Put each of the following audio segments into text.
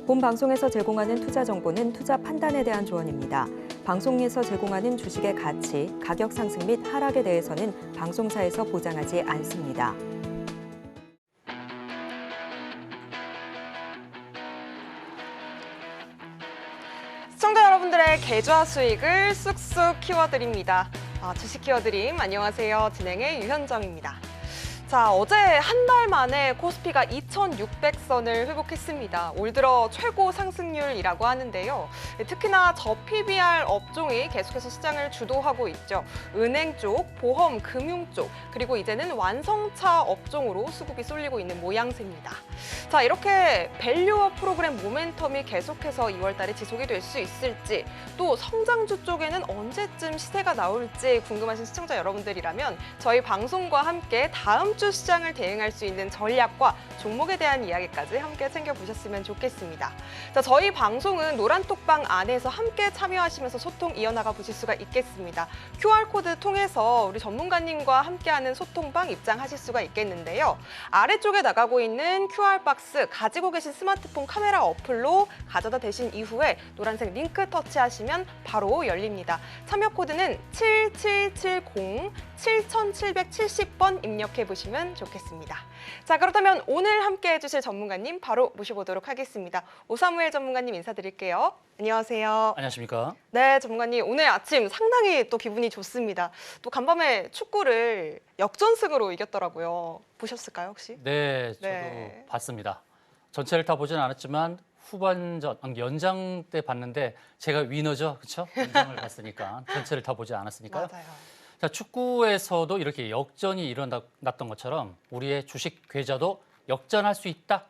본 방송에서 제공하는 투자 정보는 투자 판단에 대한 조언입니다. 방송에서 제공하는 주식의 가치, 가격 상승 및 하락에 대해서는 방송사에서 보장하지 않습니다. 시청자 여러분들의 계좌 수익을 쑥쑥 키워드립니다. 주식 키워드림 안녕하세요. 진행의 유현정입니다. 자, 어제 한 달 만에 코스피가 2,600선을 회복했습니다. 올 들어 최고 상승률이라고 하는데요. 특히나 저PBR 업종이 계속해서 시장을 주도하고 있죠. 은행 쪽, 보험, 금융 쪽, 그리고 이제는 완성차 업종으로 수급이 쏠리고 있는 모양새입니다. 자, 이렇게 밸류업 프로그램 모멘텀이 계속해서 2월 달에 지속이 될 수 있을지, 또 성장주 쪽에는 언제쯤 시세가 나올지 궁금하신 시청자 여러분들이라면 저희 방송과 함께 다음 주 시장을 대응할 수 있는 전략과 종목에 대한 이야기까지 함께 챙겨보셨으면 좋겠습니다. 자, 저희 방송은 노란톡방 안에서 함께 참여하시면서 소통 이어나가 보실 수가 있겠습니다. QR코드 통해서 우리 전문가님과 함께하는 소통방 입장하실 수가 있겠는데요. 아래쪽에 나가고 있는 QR박스 가지고 계신 스마트폰 카메라 어플로 가져다 대신 이후에 노란색 링크 터치하시면 바로 열립니다. 참여 코드는 7770 7770번 입력해 보시면 좋겠습니다. 자, 그렇다면 오늘 함께 해주실 전문가님 바로 모셔보도록 하겠습니다. 오사무엘 전문가님 인사드릴게요. 안녕하세요. 안녕하십니까? 네, 전문가님 오늘 아침 상당히 또 기분이 좋습니다. 또 간밤에 축구를 역전승으로 이겼더라고요. 보셨을까요, 혹시? 네, 저도 봤습니다. 전체를 다 보지는 않았지만 후반전, 연장 때 봤는데 제가 위너죠, 그렇죠? 연장을 봤으니까 전체를 다 보지 않았으니까요. 맞아요. 자, 축구에서도 이렇게 역전이 일어났던 것처럼 우리의 주식 계좌도 역전할 수 있다.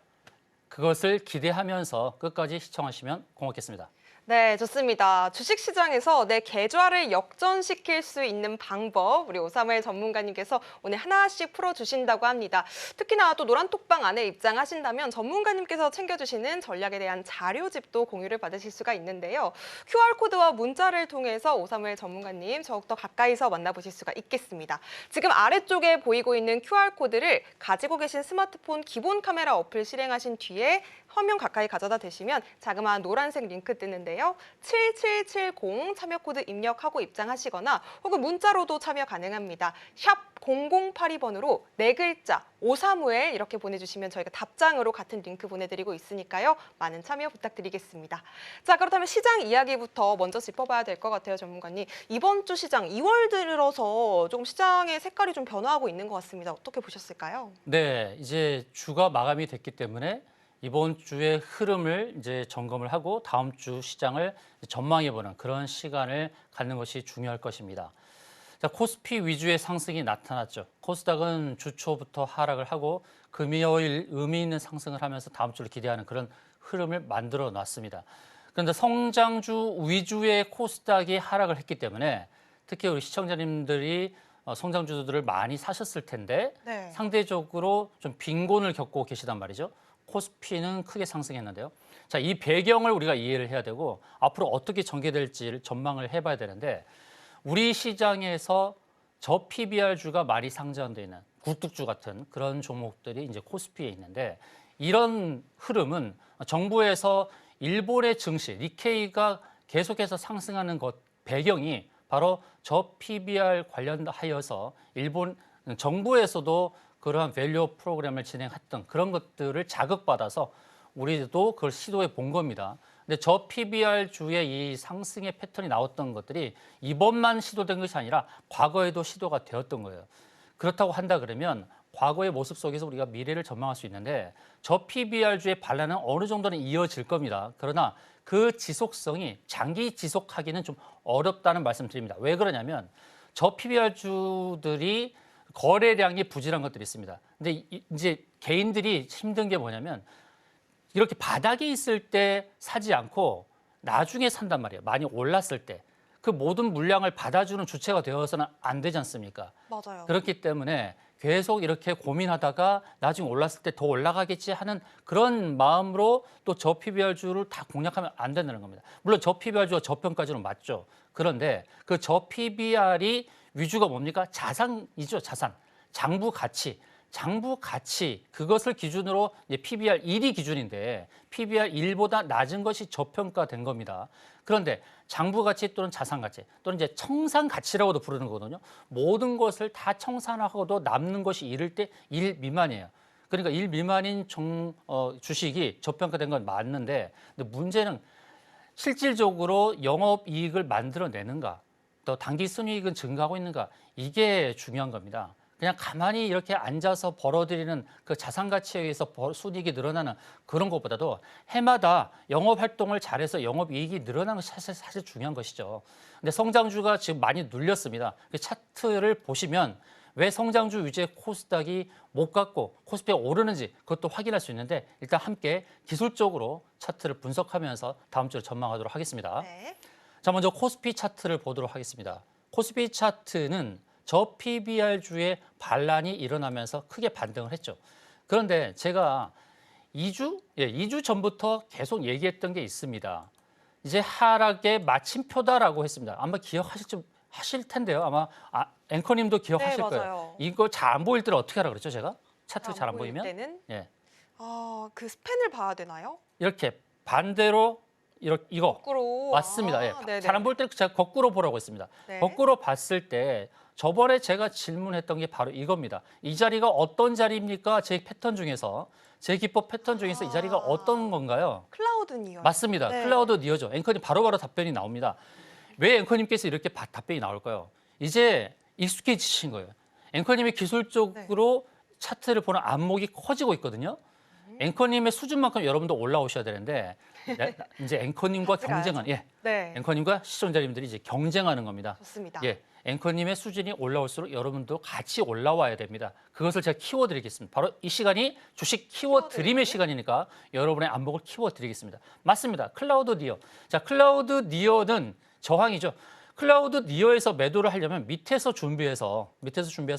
그것을 기대하면서 끝까지 시청하시면 고맙겠습니다. 네, 좋습니다. 주식시장에서 내 계좌를 역전시킬 수 있는 방법, 우리 오사무엘 전문가님께서 오늘 하나씩 풀어주신다고 합니다. 특히나 또 노란톡방 안에 입장하신다면 전문가님께서 챙겨주시는 전략에 대한 자료집도 공유를 받으실 수가 있는데요. QR코드와 문자를 통해서 오사무엘 전문가님 더욱더 가까이서 만나보실 수가 있겠습니다. 지금 아래쪽에 보이고 있는 QR코드를 가지고 계신 스마트폰 기본 카메라 어플 실행하신 뒤에 화면 가까이 가져다 대시면 자그마한 노란색 링크 뜨는데요. 7770 참여 코드 입력하고 입장하시거나 혹은 문자로도 참여 가능합니다. 샵 0082번으로 네 글자 오사무엘 이렇게 보내주시면 저희가 답장으로 같은 링크 보내드리고 있으니까요. 많은 참여 부탁드리겠습니다. 자, 그렇다면 시장 이야기부터 먼저 짚어봐야 될 것 같아요, 전문가님. 이번 주 시장 2월 들어서 좀 시장의 색깔이 좀 변화하고 있는 것 같습니다. 어떻게 보셨을까요? 네, 이제 주가 마감이 됐기 때문에 이번 주의 흐름을 이제 점검을 하고 다음 주 시장을 전망해보는 그런 시간을 갖는 것이 중요할 것입니다. 자, 코스피 위주의 상승이 나타났죠. 코스닥은 주 초부터 하락을 하고 금요일 의미 있는 상승을 하면서 다음 주를 기대하는 그런 흐름을 만들어 놨습니다. 그런데 성장주 위주의 코스닥이 하락을 했기 때문에 특히 우리 시청자님들이 성장주들을 많이 사셨을 텐데 네. 상대적으로 좀 빈곤을 겪고 계시단 말이죠. 코스피는 크게 상승했는데요. 자, 이 배경을 우리가 이해를 해야 되고 앞으로 어떻게 전개될지를 전망을 해봐야 되는데 우리 시장에서 저PBR주가 많이 상장돼 있는 굴뚝주 같은 그런 종목들이 이제 코스피에 있는데 이런 흐름은 정부에서 일본의 증시 니케이가 계속해서 상승하는 것 배경이 바로 저PBR 관련하여서 일본 정부에서도 그러한 밸류 프로그램을 진행했던 그런 것들을 자극받아서 우리도 그걸 시도해 본 겁니다. 근데 저PBR주의 이 상승의 패턴이 나왔던 것들이 이번만 시도된 것이 아니라 과거에도 시도가 되었던 거예요. 그렇다고 한다 그러면 과거의 모습 속에서 우리가 미래를 전망할 수 있는데 저PBR주의 반란은 어느 정도는 이어질 겁니다. 그러나 그 지속성이 장기 지속하기는 좀 어렵다는 말씀 드립니다. 왜 그러냐면 저PBR주들이 거래량이 부진한 것들이 있습니다. 근데 이제 개인들이 힘든 게 뭐냐면 이렇게 바닥에 있을 때 사지 않고 나중에 산단 말이에요. 많이 올랐을 때. 그 모든 물량을 받아주는 주체가 되어서는 안 되지 않습니까? 맞아요. 그렇기 때문에 계속 이렇게 고민하다가 나중에 올랐을 때 더 올라가겠지 하는 그런 마음으로 또 저PBR주를 다 공략하면 안 된다는 겁니다. 물론 저PBR주가 저평가주는 맞죠. 그런데 그 저PBR이 위주가 뭡니까? 자산이죠, 자산. 장부 가치. 장부 가치 그것을 기준으로 이제 PBR 1이 기준인데 PBR 1보다 낮은 것이 저평가된 겁니다. 그런데 장부 가치 또는 자산 가치 또는 이제 청산 가치라고도 부르는 거거든요. 모든 것을 다 청산하고도 남는 것이 이를 때 1 미만이에요. 그러니까 1 미만인 주식이 저평가된 건 맞는데 근데 문제는 실질적으로 영업이익을 만들어내는가 또 단기 순이익은 증가하고 있는가 이게 중요한 겁니다. 그냥 가만히 이렇게 앉아서 벌어들이는 그 자산 가치에 의해서 순이익이 늘어나는 그런 것보다도 해마다 영업 활동을 잘해서 영업 이익이 늘어나는 것이 사실 중요한 것이죠. 근데 성장주가 지금 많이 눌렸습니다. 그 차트를 보시면 왜 성장주 위주의 코스닥이 못 갔고 코스피가 오르는지 그것도 확인할 수 있는데 일단 함께 기술적으로 차트를 분석하면서 다음 주에 전망하도록 하겠습니다. 네. 자, 먼저 코스피 차트를 보도록 하겠습니다. 코스피 차트는 저 PBR주의 반란이 일어나면서 크게 반등을 했죠. 그런데 제가 2주 전부터 계속 얘기했던 게 있습니다. 이제 하락의 마침표다라고 했습니다. 아마 하실 텐데요. 아마 앵커님도 기억하실 네, 거예요. 맞아요. 이거 잘 안 보일 때는 어떻게 하라 그랬죠, 제가? 차트 잘 안 보일 보이면? 때는 예. 그 스팬을 봐야 되나요? 이렇게 반대로 이거 거꾸로. 맞습니다. 예. 네네. 잘 안 보일 때는 제가 거꾸로 보라고 했습니다. 네. 거꾸로 봤을 때 저번에 제가 질문했던 게 바로 이겁니다. 이 자리가 어떤 자리입니까? 제 패턴 중에서 제 기법 패턴 중에서 이 자리가 어떤 건가요? 클라우드 니어. 맞습니다. 네. 클라우드 니어죠. 앵커님 바로바로 답변이 나옵니다. 왜 앵커님께서 이렇게 답변이 나올까요? 이제 익숙해지신 거예요. 앵커님이 기술적으로 차트를 보는 안목이 커지고 있거든요. 앵커님의 수준만큼 여러분도 올라오셔야 되는데 이제 앵커님과 같이 경쟁하는 네. 앵커님과 시청자님들이 이제 경쟁하는 겁니다. 좋습니다. 앵커님의 수준이 올라올수록 여러분도 같이 올라와야 됩니다. 그것을 제가 키워드리겠습니다. 바로 이 시간이 주식 키워드림의 시간이니까 여러분의 안목을 키워드리겠습니다. 맞습니다. 클라우드 니어. 자, 클라우드 니어는 저항이죠. 클라우드 니어에서 매도를 하려면 밑에서 준비해서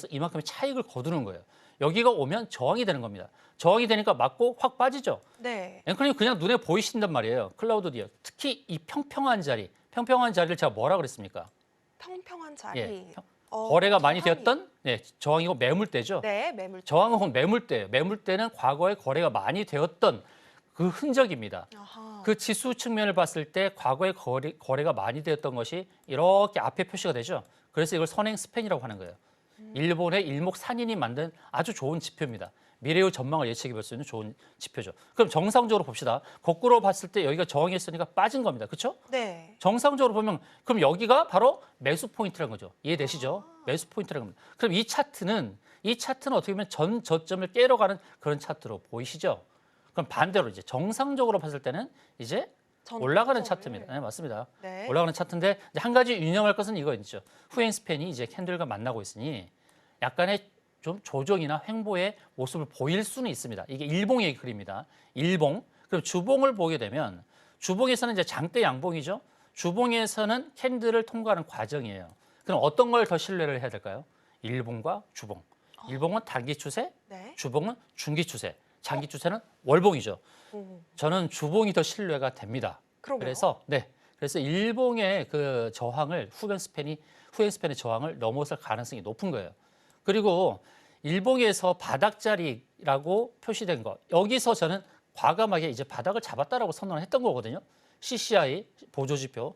이만큼의 차익을 거두는 거예요. 여기가 오면 저항이 되는 겁니다. 저항이 되니까 맞고 확 빠지죠. 네. 앵커님 그냥 눈에 보이신단 말이에요. 클라우드 니어. 특히 이 평평한 자리를 제가 뭐라 그랬습니까? 평평한 자리. 예, 거래가 많이 되었던 저항이고 매물대죠. 네, 매물. 저항은 매물대예요. 매물대는 과거에 거래가 많이 되었던 그 흔적입니다. 아하. 그 지수 측면을 봤을 때 과거에 거래가 많이 되었던 것이 이렇게 앞에 표시가 되죠. 그래서 이걸 선행 스팬이라고 하는 거예요. 일본의 일목산인이 만든 아주 좋은 지표입니다. 미래의 전망을 예측해 볼 수 있는 좋은 지표죠. 그럼 정상적으로 봅시다. 거꾸로 봤을 때 여기가 저항했으니까 빠진 겁니다. 그렇죠? 네. 정상적으로 보면 그럼 여기가 바로 매수 포인트라는 거죠. 이해되시죠? 매수 포인트라는 겁니다. 그럼 이 차트는 어떻게 보면 전 저점을 깨러 가는 그런 차트로 보이시죠? 그럼 반대로 이제 정상적으로 봤을 때는 이제 올라가는 차트입니다. 네, 맞습니다. 네. 올라가는 차트인데 이제 한 가지 유념할 것은 이거 있죠. 후행 스팬이 이제 캔들과 만나고 있으니 약간의 좀 조정이나 횡보의 모습을 보일 수는 있습니다. 이게 일봉의 그림입니다. 일봉. 그럼 주봉을 보게 되면 주봉에서는 이제 장대 양봉이죠. 주봉에서는 캔들을 통과하는 과정이에요. 그럼 어떤 걸 더 신뢰를 해야 될까요? 일봉과 주봉. 일봉은 단기 추세, 네. 주봉은 중기 추세, 장기 추세는 월봉이죠. 저는 주봉이 더 신뢰가 됩니다. 그러게요. 그래서 일봉의 그 저항을 후행 스팬의 저항을 넘어설 가능성이 높은 거예요. 그리고 일봉에서 바닥자리라고 표시된 거 여기서 저는 과감하게 이제 바닥을 잡았다라고 선언을 했던 거거든요. CCI 보조지표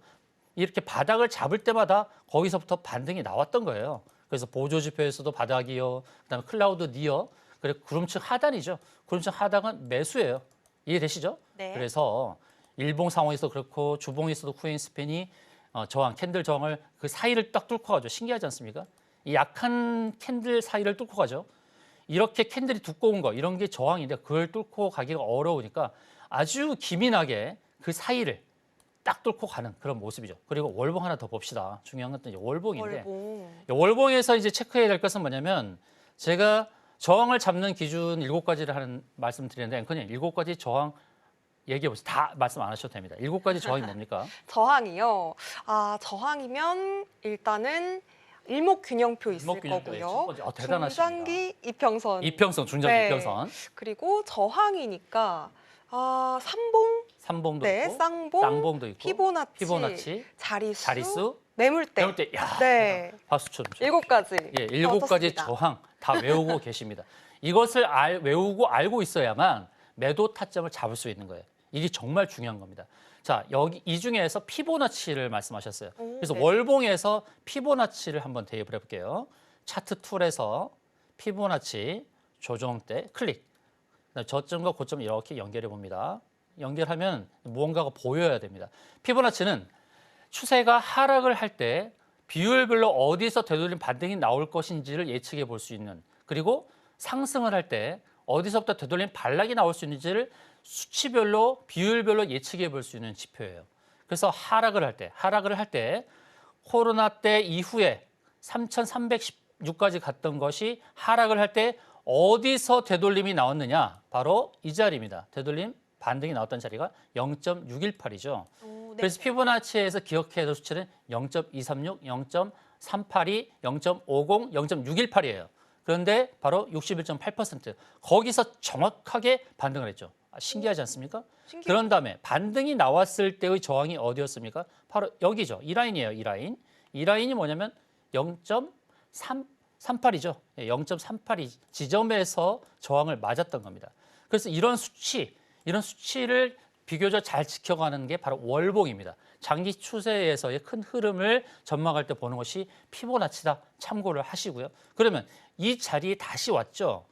이렇게 바닥을 잡을 때마다 거기서부터 반등이 나왔던 거예요. 그래서 보조지표에서도 바닥이요, 그다음에 클라우드 니어, 그리고 구름층 하단이죠. 구름층 하단은 매수예요. 이해되시죠? 네. 그래서 일봉 상황에서 그렇고 주봉에서도 후행 스팬이 저항, 캔들 저항을 그 사이를 딱 뚫고 가죠. 신기하지 않습니까? 이 약한 캔들 사이를 뚫고 가죠. 이렇게 캔들이 두꺼운 거 이런 게 저항인데 그걸 뚫고 가기가 어려우니까 아주 기민하게 그 사이를 딱 뚫고 가는 그런 모습이죠. 그리고 월봉 하나 더 봅시다. 중요한 건 또 이제 월봉인데 월봉. 월봉에서 이제 체크해야 될 것은 뭐냐면 제가 저항을 잡는 기준 7가지를 말씀드리는데 앵커님 7가지 저항 얘기해 보세요. 다 말씀 안 하셔도 됩니다. 7가지 저항이 뭡니까? 저항이요. 저항이면 일단은 일목균형표 있을 일목균형표, 거고요. 첫 번째. 대단하십니다. 중장기 이평선. 이평선, 중장기 네. 이평선. 그리고 저항이니까 삼봉, 삼봉도 네, 있고 쌍봉, 있고 피보나치, 자리수, 매물대, 매물대. 야, 네. 박수 쳐. 7가지. 예, 7가지 어떻습니까? 저항 다 외우고 계십니다. 이것을 외우고 알고 있어야만 매도 타점을 잡을 수 있는 거예요. 이게 정말 중요한 겁니다. 자, 여기 이 중에서 피보나치를 말씀하셨어요. 그래서 네. 월봉에서 피보나치를 한번 대입을 해볼게요. 차트 툴에서 피보나치 조정대 클릭. 저점과 고점 이렇게 연결해 봅니다. 연결하면 무언가가 보여야 됩니다. 피보나치는 추세가 하락을 할 때 비율별로 어디서 되돌림 반등이 나올 것인지를 예측해 볼 수 있는, 그리고 상승을 할 때 어디서부터 되돌림 반락이 나올 수 있는지를 수치별로 비율별로 예측해 볼 수 있는 지표예요. 그래서 하락을 할 때 코로나 때 이후에 3,316까지 갔던 것이 하락을 할 때 어디서 되돌림이 나왔느냐? 바로 이 자리입니다. 되돌림 반등이 나왔던 자리가 0.618이죠. 그래서 피보나치에서 기억해야 될 수치는 0.236, 0.382, 0.50, 0.618이에요. 그런데 바로 61.8% 거기서 정확하게 반등을 했죠. 신기하지 않습니까? 신기해요. 그런 다음에 반등이 나왔을 때의 저항이 어디였습니까? 바로 여기죠. 이 라인이에요. 이 라인. 이 라인이 뭐냐면 0.38이죠. 0.38이 지점에서 저항을 맞았던 겁니다. 그래서 이런 수치를 비교적 잘 지켜가는 게 바로 월봉입니다. 장기 추세에서의 큰 흐름을 전망할 때 보는 것이 피보나치다. 참고를 하시고요. 그러면 이 자리에 다시 왔죠.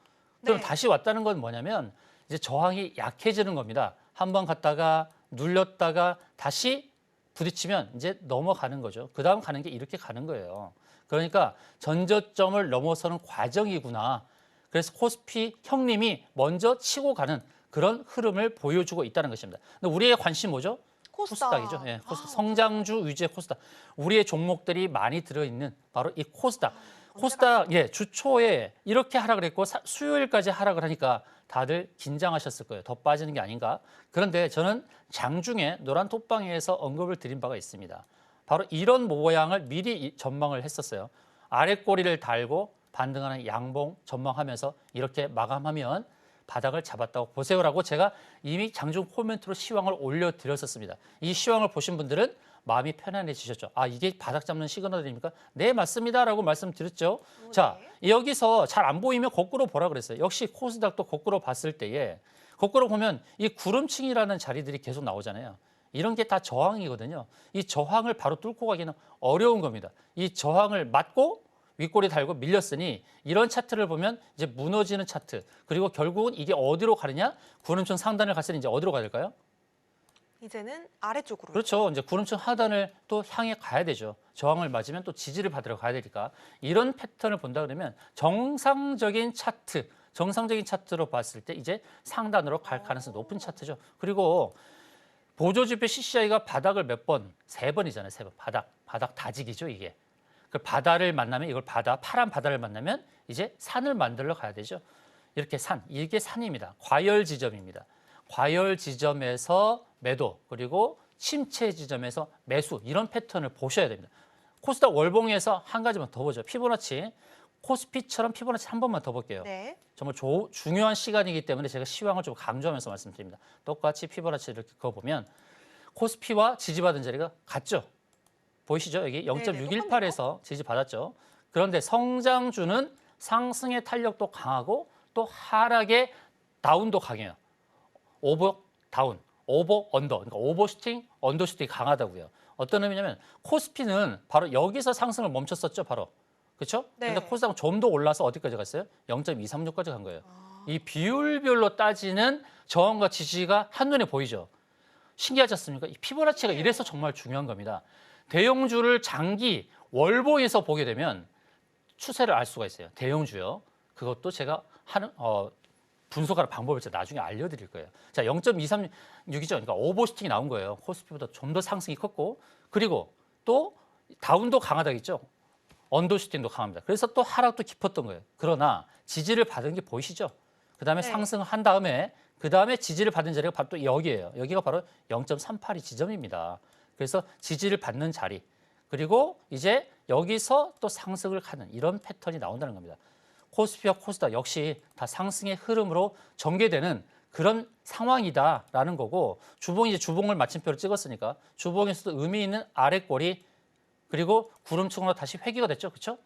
그럼 네. 다시 왔다는 건 뭐냐면 이제 저항이 약해지는 겁니다. 한번 갔다가 눌렸다가 다시 부딪히면 이제 넘어가는 거죠. 그 다음 가는 게 이렇게 가는 거예요. 그러니까 전저점을 넘어서는 과정이구나. 그래서 코스피 형님이 먼저 치고 가는 그런 흐름을 보여주고 있다는 것입니다. 근데 우리의 관심 뭐죠? 코스닥이죠. 예, 코스닥. 성장주 위주의 코스닥. 우리의 종목들이 많이 들어있는 바로 이 코스닥. 코스닥 주초에 이렇게 하락을 했고 수요일까지 하락을 하니까 다들 긴장하셨을 거예요. 더 빠지는 게 아닌가. 그런데 저는 장중에 노란 톡방에서 언급을 드린 바가 있습니다. 바로 이런 모양을 미리 전망을 했었어요. 아래 꼬리를 달고 반등하는 양봉 전망하면서 이렇게 마감하면 바닥을 잡았다고 보세요라고 제가 이미 장중 코멘트로 시황을 올려드렸었습니다. 이 시황을 보신 분들은 마음이 편안해지셨죠. 아, 이게 바닥 잡는 시그널입니까? 네, 맞습니다라고 말씀드렸죠. 자, 여기서 잘 안 보이면 거꾸로 보라 그랬어요. 역시 코스닥도 거꾸로 봤을 때에 거꾸로 보면 이 구름층이라는 자리들이 계속 나오잖아요. 이런 게 다 저항이거든요. 이 저항을 바로 뚫고 가기는 어려운 겁니다. 이 저항을 맞고 윗꼬리 달고 밀렸으니 이런 차트를 보면 이제 무너지는 차트. 그리고 결국은 이게 어디로 가느냐? 구름층 상단을 갔으니 이제 어디로 가야 될까요? 이제는 아래쪽으로. 그렇죠. 이제 구름층 하단을 또 향해 가야 되죠. 저항을 맞으면 또 지지를 받으러 가야 되니까. 이런 패턴을 본다 그러면 정상적인 차트로 봤을 때 이제 상단으로 갈 가능성이 높은 차트죠. 그리고 보조지표 CCI가 바닥을 몇 번? 3번이잖아요. 3번. 바닥 다지기죠, 이게. 그 바다를 만나면 이걸 파란 바다를 만나면 이제 산을 만들러 가야 되죠. 이렇게 이게 산입니다. 과열 지점입니다. 과열 지점에서 매도, 그리고 침체 지점에서 매수, 이런 패턴을 보셔야 됩니다. 코스닥 월봉에서 한 가지만 더 보죠. 피보나치. 코스피처럼 피보나치 한 번만 더 볼게요. 네. 정말 중요한 시간이기 때문에 제가 시황을 좀 강조하면서 말씀드립니다. 똑같이 피보나치를 이렇게 그어보면 코스피와 지지받은 자리가 같죠. 보이시죠? 여기 0.618에서 지지받았죠. 그런데 성장주는 상승의 탄력도 강하고 또 하락의 다운도 강해요. 오버 다운, 오버 언더, 그러니까 오버슈팅, 언더슈팅이 강하다고요. 어떤 의미냐면 코스피는 바로 여기서 상승을 멈췄었죠, 바로. 그렇죠? 네. 그런데 코스닥은 좀 더 올라서 어디까지 갔어요? 0.236까지 간 거예요. 이 비율별로 따지는 저항과 지지가 한눈에 보이죠. 신기하지 않습니까? 이 피보나치가 이래서 정말 중요한 겁니다. 대형주를 장기 월봉에서 보게 되면 추세를 알 수가 있어요. 대형주요. 그것도 제가 분석하는 방법을 제가 나중에 알려드릴 거예요. 자, 0.236이죠. 그러니까 오버슈팅이 나온 거예요. 코스피보다 좀 더 상승이 컸고, 그리고 또 다운도 강하다겠죠. 언더슈팅도 강합니다. 그래서 또 하락도 깊었던 거예요. 그러나 지지를 받은 게 보이시죠? 그다음에 네. 상승한 다음에 그다음에 지지를 받은 자리가 바로 또 여기예요. 여기가 바로 0.382 지점입니다. 그래서 지지를 받는 자리, 그리고 이제 여기서 또 상승을 하는 이런 패턴이 나온다는 겁니다. 코스피와 코스닥 역시 다 상승의 흐름으로 전개되는 그런 상황이다라는 거고, 주봉이 이제 주봉을 마침표로 찍었으니까 주봉에서도 의미 있는 아랫꼬리, 그리고 구름층으로 다시 회귀가 됐죠. 그렇죠?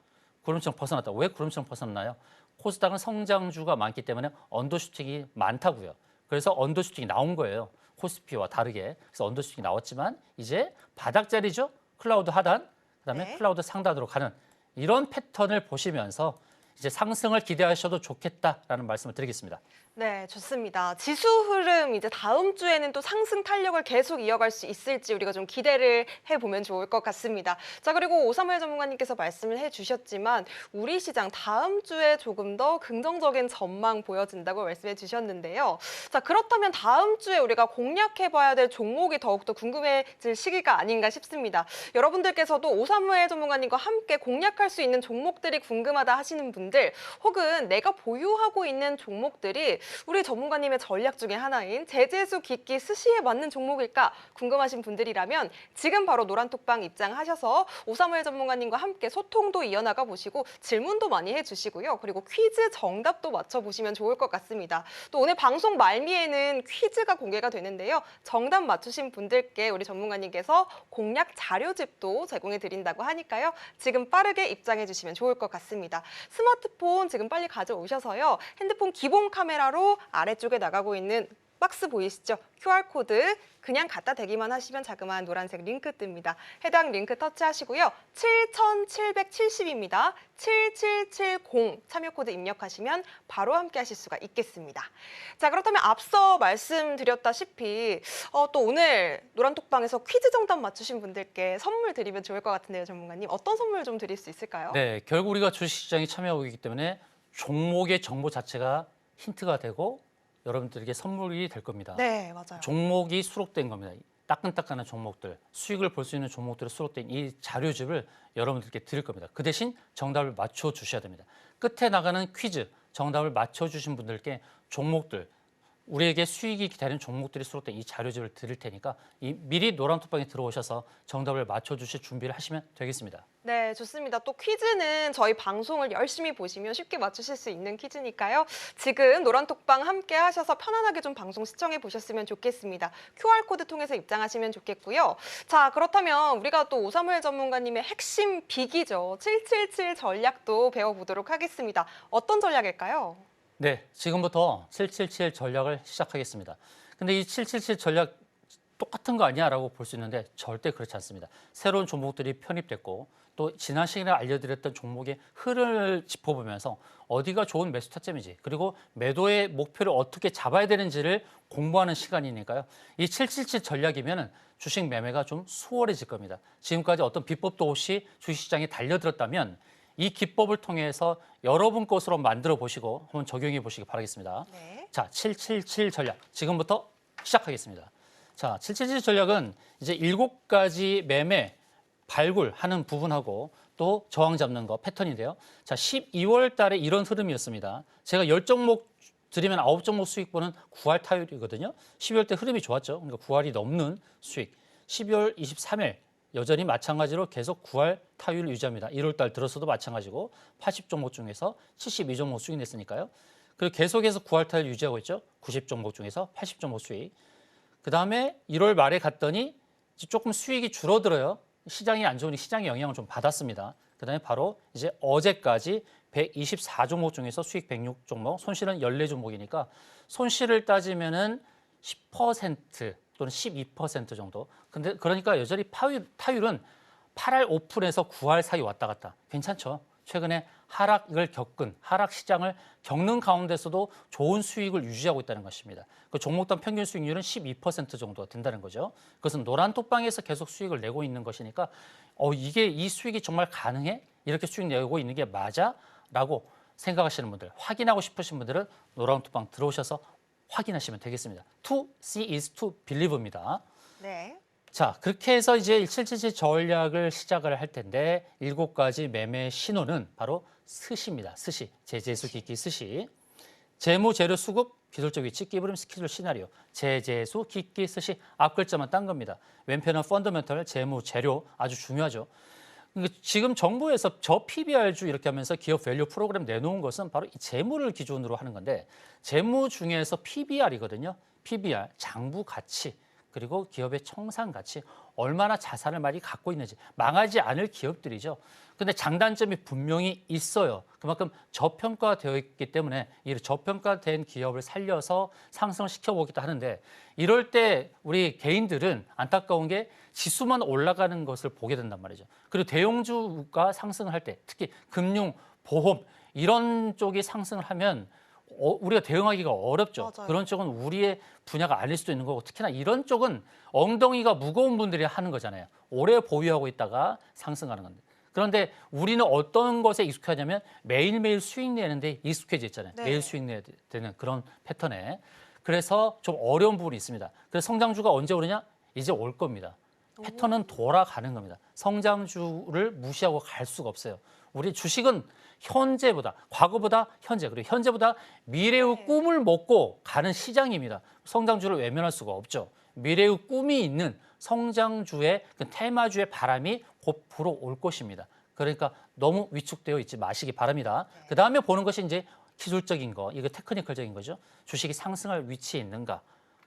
구름층 벗어났다. 왜 구름층 벗어났나요? 코스닥은 성장주가 많기 때문에 언더슈팅이 많다고요. 그래서 언더슈팅이 나온 거예요. 코스피와 다르게. 그래서 언더슈팅이 나왔지만 이제 바닥자리죠. 클라우드 하단, 그다음에 네. 클라우드 상단으로 가는 이런 패턴을 보시면서 이제 상승을 기대하셔도 좋겠다라는 말씀을 드리겠습니다. 네, 좋습니다. 지수 흐름 이제 다음 주에는 또 상승 탄력을 계속 이어갈 수 있을지 우리가 좀 기대를 해보면 좋을 것 같습니다. 자, 그리고 오사무엘 전문가님께서 말씀을 해주셨지만 우리 시장 다음 주에 조금 더 긍정적인 전망 보여진다고 말씀해 주셨는데요. 자, 그렇다면 다음 주에 우리가 공략해봐야 될 종목이 더욱더 궁금해질 시기가 아닌가 싶습니다. 여러분들께서도 오사무엘 전문가님과 함께 공략할 수 있는 종목들이 궁금하다 하시는 분들 혹은 내가 보유하고 있는 종목들이 우리 전문가님의 전략 중에 하나인 제재수 기기 스시에 맞는 종목일까 궁금하신 분들이라면 지금 바로 노란톡방 입장하셔서 오사무엘 전문가님과 함께 소통도 이어나가 보시고 질문도 많이 해주시고요. 그리고 퀴즈 정답도 맞춰보시면 좋을 것 같습니다. 또 오늘 방송 말미에는 퀴즈가 공개가 되는데요. 정답 맞추신 분들께 우리 전문가님께서 공략 자료집도 제공해 드린다고 하니까요. 지금 빠르게 입장해 주시면 좋을 것 같습니다. 스마트폰 지금 빨리 가져오셔서요. 핸드폰 기본 카메라로 아래쪽에 나가고 있는 박스 보이시죠? QR코드 그냥 갖다 대기만 하시면 자그마한 노란색 링크 뜹니다. 해당 링크 터치하시고요. 7770입니다. 7770 참여 코드 입력하시면 바로 함께 하실 수가 있겠습니다. 자, 그렇다면 앞서 말씀드렸다시피 또 오늘 노란톡방에서 퀴즈 정답 맞추신 분들께 선물 드리면 좋을 것 같은데요, 전문가님. 어떤 선물 좀 드릴 수 있을까요? 네, 결국 우리가 주식시장에 참여하고 있기 때문에 종목의 정보 자체가 힌트가 되고 여러분들에게 선물이 될 겁니다. 네, 맞아요. 종목이 수록된 겁니다. 따끈따끈한 종목들, 수익을 볼 수 있는 종목들이 수록된 이 자료집을 여러분들께 드릴 겁니다. 그 대신 정답을 맞춰주셔야 됩니다. 끝에 나가는 퀴즈, 정답을 맞춰주신 분들께 종목들, 우리에게 수익이 기다리는 종목들이 수록된 이 자료집을 드릴 테니까 미리 노란톡방에 들어오셔서 정답을 맞춰주실 준비를 하시면 되겠습니다. 네, 좋습니다. 또 퀴즈는 저희 방송을 열심히 보시면 쉽게 맞추실 수 있는 퀴즈니까요. 지금 노란톡방 함께 하셔서 편안하게 좀 방송 시청해 보셨으면 좋겠습니다. QR코드 통해서 입장하시면 좋겠고요. 자, 그렇다면 우리가 또 오사무엘 전문가님의 핵심 빅이죠. 777 전략도 배워보도록 하겠습니다. 어떤 전략일까요? 네, 지금부터 777 전략을 시작하겠습니다. 근데 이 777 전략 똑같은 거 아니야? 라고 볼 수 있는데 절대 그렇지 않습니다. 새로운 종목들이 편입됐고 또 지난 시간에 알려드렸던 종목의 흐름을 짚어보면서 어디가 좋은 매수 타점인지 그리고 매도의 목표를 어떻게 잡아야 되는지를 공부하는 시간이니까요. 이 777 전략이면 주식 매매가 좀 수월해질 겁니다. 지금까지 어떤 비법도 없이 주식시장에 달려들었다면 이 기법을 통해서 여러분 것으로 만들어 보시고 한번 적용해 보시기 바라겠습니다. 네. 자, 777 전략 지금부터 시작하겠습니다. 자, 777 전략은 이제 7가지 매매 발굴하는 부분하고 또 저항 잡는 거 패턴인데요. 자, 12월 달에 이런 흐름이었습니다. 제가 10종목 드리면 9종목 수익 보는 9할 타율이거든요. 12월 때 흐름이 좋았죠. 그러니까 9할이 넘는 수익. 12월 23일 여전히 마찬가지로 계속 9할 타율을 유지합니다. 1월 달 들어서도 마찬가지고 80종목 중에서 72종목 수익 냈으니까요. 그리고 계속해서 9할 타율 유지하고 있죠. 90종목 중에서 80종목 수익. 그다음에 1월 말에 갔더니 조금 수익이 줄어들어요. 시장이 안 좋으니 시장의 영향을 좀 받았습니다. 그다음에 바로 이제 어제까지 124종목 중에서 수익 106종목, 손실은 14종목이니까 손실을 따지면은 10% 또는 12% 정도. 근데 그러니까 여전히 타율은 8할 오픈에서 9할 사이 왔다 갔다. 괜찮죠? 최근에 하락 시장을 겪는 가운데서도 좋은 수익을 유지하고 있다는 것입니다. 그 종목당 평균 수익률은 12% 정도가 된다는 거죠. 그것은 노란톡방에서 계속 수익을 내고 있는 것이니까 이게 이 수익이 정말 가능해? 이렇게 수익 내고 있는 게 맞아? 라고 생각하시는 분들, 확인하고 싶으신 분들은 노란톡방 들어오셔서 확인하시면 되겠습니다. To see is to believe입니다. 네. 자, 그렇게 해서 이제 777 전략을 시작을 할 텐데 7가지 매매 신호는 바로 스시입니다. 스시, 제재수 기기 스시. 재무, 재료, 수급, 기술적 위치, 끼부림, 스케줄, 시나리오. 제재수, 기기, 스시. 앞 글자만 딴 겁니다. 왼편은 펀더멘털, 재무, 재료 아주 중요하죠. 그러니까 지금 정부에서 저 PBR주 이렇게 하면서 기업 밸류 프로그램 내놓은 것은 바로 이 재무를 기준으로 하는 건데 재무 중에서 PBR이거든요. PBR, 장부 가치. 그리고 기업의 청산 가치, 얼마나 자산을 많이 갖고 있는지, 망하지 않을 기업들이죠. 근데 장단점이 분명히 있어요. 그만큼 저평가되어 있기 때문에 이 저평가된 기업을 살려서 상승을 시켜보기도 하는데, 이럴 때 우리 개인들은 안타까운 게 지수만 올라가는 것을 보게 된단 말이죠. 그리고 대형주가 상승을 할 때, 특히 금융, 보험 이런 쪽이 상승을 하면 우리가 대응하기가 어렵죠. 맞아요. 그런 쪽은 우리의 분야가 아닐 수도 있는 거고, 특히나 이런 쪽은 엉덩이가 무거운 분들이 하는 거잖아요. 오래 보유하고 있다가 상승하는 건데. 그런데 우리는 어떤 것에 익숙하냐면 매일매일 수익 내는데 익숙해져 있잖아요. 네. 매일 수익 내야 되는 그런 패턴에. 그래서 좀 어려운 부분이 있습니다. 그래서 성장주가 언제 오느냐? 이제 올 겁니다. 패턴은 돌아가는 겁니다. 성장주를 무시하고 갈 수가 없어요. 우리 주식은 현재보다, 과거보다 현재, 그리고 현재보다 미래의 네. 꿈을 먹고 가는 시장입니다. 성장주를 외면할 수가 없죠. 미래의 꿈이 있는 성장주의 그 테마주의 바람이 곧 불어올 것입니다. 그러니까 너무 위축되어 있지 마시기 바랍니다. 네. 그 다음에 보는 것이 이제 기술적인 거, 이거 테크니컬적인 거죠. 주식이 상승할 위치에 있는가.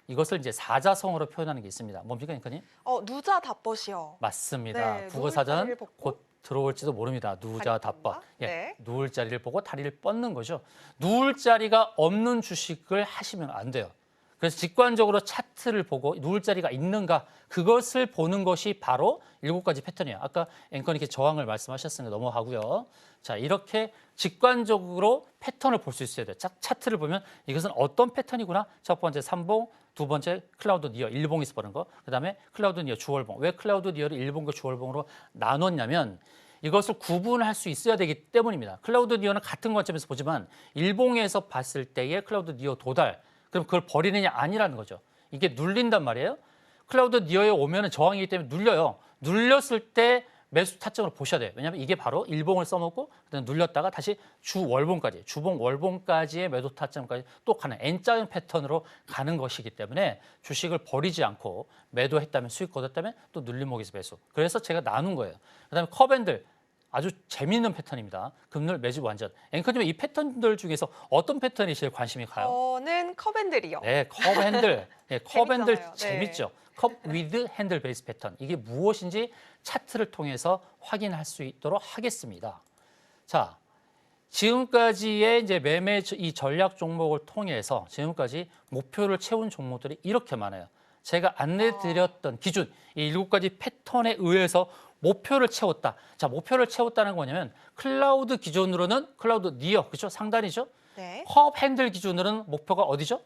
이것을 이제 사자성어로 표현하는 게 있습니다. 뭡니까, 앵커님? 누자 답벗이요. 맞습니다. 네, 국어사전 누울 자리를 벗고 곧 들어올지도 모릅니다. 누자 다리 답벗. 뻗는다? 예, 네. 누울 자리를 보고 다리를 뻗는 거죠. 누울 자리가 없는 주식을 하시면 안 돼요. 그래서 직관적으로 차트를 보고 누울 자리가 있는가, 그것을 보는 것이 바로 7가지 패턴이에요. 아까 앵커님께 저항을 말씀하셨으니까 넘어가고요. 자, 이렇게 직관적으로 패턴을 볼 수 있어야 돼요. 차트를 보면 이것은 어떤 패턴이구나. 첫 번째 삼봉, 두 번째 클라우드 니어 일봉에서 보는 거, 그다음에 클라우드 니어 주월봉. 왜 클라우드 니어를 일봉과 주월봉으로 나눴냐면 이것을 구분할 수 있어야 되기 때문입니다. 클라우드 니어는 같은 관점에서 보지만 일봉에서 봤을 때의 클라우드 니어 도달, 그럼 그걸 버리느냐 아니라는 거죠. 이게 눌린단 말이에요. 클라우드 니어에 오면은 저항이기 때문에 눌려요. 눌렸을 때 매수 타점을 보셔야 돼요. 왜냐하면 이게 바로 일봉을 써먹고 그다음 눌렸다가 다시 주월봉까지, 주봉 월봉까지의 매도 타점까지 또 가는 N자형 패턴으로 가는 것이기 때문에 주식을 버리지 않고 매도했다면 수익 거뒀다면 또 눌림목에서 매수. 그래서 제가 나눈 거예요. 그다음에 컵앤들 아주 재미있는 패턴입니다. 금늘 매집 완전. 앵커님은 이 패턴들 중에서 어떤 패턴이 제일 관심이 가요? 저는 컵앤들이요. 네, 컵 핸들. 네, 컵 핸들 재밌잖아요. 네. 재밌죠. 컵 위드 핸들 베이스 패턴. 이게 무엇인지 차트를 통해서 확인할 수 있도록 하겠습니다. 자, 지금까지의 이제 매매 이 전략 종목을 통해서 지금까지 목표를 채운 종목들이 이렇게 많아요. 제가 안내드렸던 기준, 이 7가지 패턴에 의해서 목표를 채웠다. 자, 목표를 채웠다는 건 뭐냐면 클라우드 기준으로는 클라우드 니어, 그렇죠? 상단이죠? 네. 컵 핸들 기준으로는 목표가 어디죠?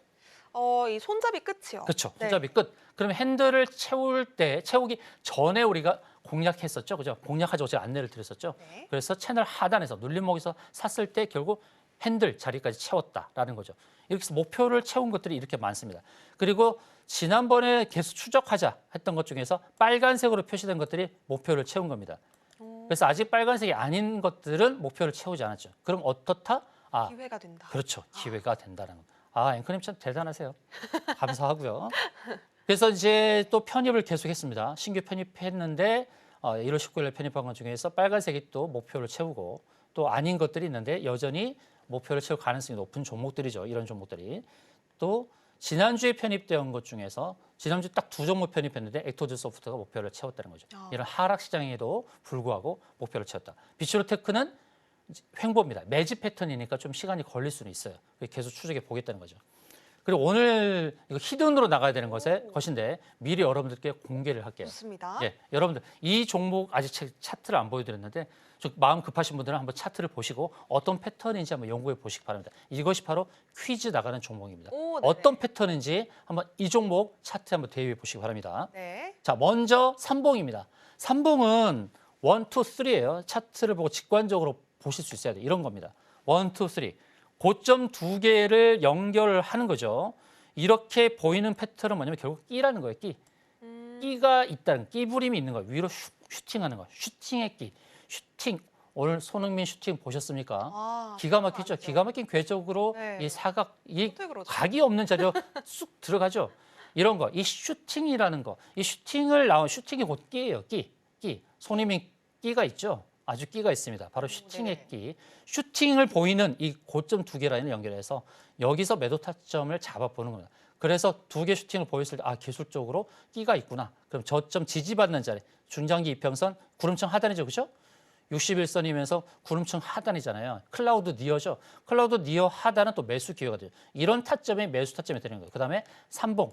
이 손잡이 끝이요. 그렇죠. 네. 손잡이 끝. 그러면 핸들을 채우기 전에 우리가 공략했었죠. 그죠? 공략하자고 제가 안내를 드렸었죠. 네. 그래서 채널 하단에서 눌림목에서 샀을 때 결국 핸들 자리까지 채웠다라는 거죠. 이렇게 해서 목표를 채운 것들이 이렇게 많습니다. 그리고 지난번에 계속 추적하자 했던 것 중에서 빨간색으로 표시된 것들이 목표를 채운 겁니다. 그래서 아직 빨간색이 아닌 것들은 목표를 채우지 않았죠. 그럼 어떻다? 기회가 된다. 그렇죠. 기회가 된다는 거. 앵커님 참 대단하세요. 감사하고요. 그래서 이제 또 편입을 계속했습니다. 신규 편입했는데 1월 19일에 편입한 것 중에서 빨간색이 또 목표를 채우고 또 아닌 것들이 있는데 여전히 목표를 채울 가능성이 높은 종목들이죠. 이런 종목들이. 또 지난주에 편입된 것 중에서 지난주 딱 2종목 편입했는데 액토즈 소프트가 목표를 채웠다는 거죠. 이런 하락 시장에도 불구하고 목표를 채웠다. 비추로테크는 횡보입니다. 매집 패턴이니까 좀 시간이 걸릴 수는 있어요. 계속 추적해 보겠다는 거죠. 그리고 오늘 이거 히든으로 나가야 되는 것인데 미리 여러분들께 공개를 할게요. 좋습니다. 예, 여러분들 이 종목 아직 차트를 안 보여드렸는데 좀 마음 급하신 분들은 한번 차트를 보시고 어떤 패턴인지 한번 연구해 보시기 바랍니다. 이것이 바로 퀴즈 나가는 종목입니다. 오, 네네. 어떤 패턴인지 한번 이 종목 차트 한번 대비해 보시기 바랍니다. 네. 자, 먼저 삼봉입니다. 삼봉은 1, 2, 3예요. 차트를 보고 직관적으로 보실 수 있어야 돼요. 이런 겁니다. 1, 2, 3. 고점 2개를 연결을 하는 거죠. 이렇게 보이는 패턴은 뭐냐면 결국 끼라는 거예요. 끼. 끼가 있다는, 끼부림이 있는 거예요. 위로 슈팅하는 거예요. 슈팅의 끼. 슈팅. 오늘 손흥민 슈팅 보셨습니까? 기가 막히죠. 기가 막힌 궤적으로 네. 이 사각, 이 어떻게 그러죠? 각이 없는 자리로 쑥 들어가죠. 이런 거, 이 슈팅이라는 거, 이 슈팅을 나온 슈팅이 곧 끼예요. 끼. 손흥민 끼가 있죠. 아주 끼가 있습니다. 바로 슈팅의 끼. 슈팅을 보이는 이 고점 2개 라인을 연결해서 여기서 매도 타점을 잡아보는 겁니다. 그래서 두 개 슈팅을 보였을 때 기술적으로 끼가 있구나. 그럼 저점 지지받는 자리, 중장기 이평선, 구름층 하단이죠. 그죠? 61선이면서 구름층 하단이잖아요. 클라우드 니어죠. 클라우드 니어 하단은 또 매수 기회가 돼요. 이런 타점이 매수 타점이 되는 거예요. 그다음에 삼봉.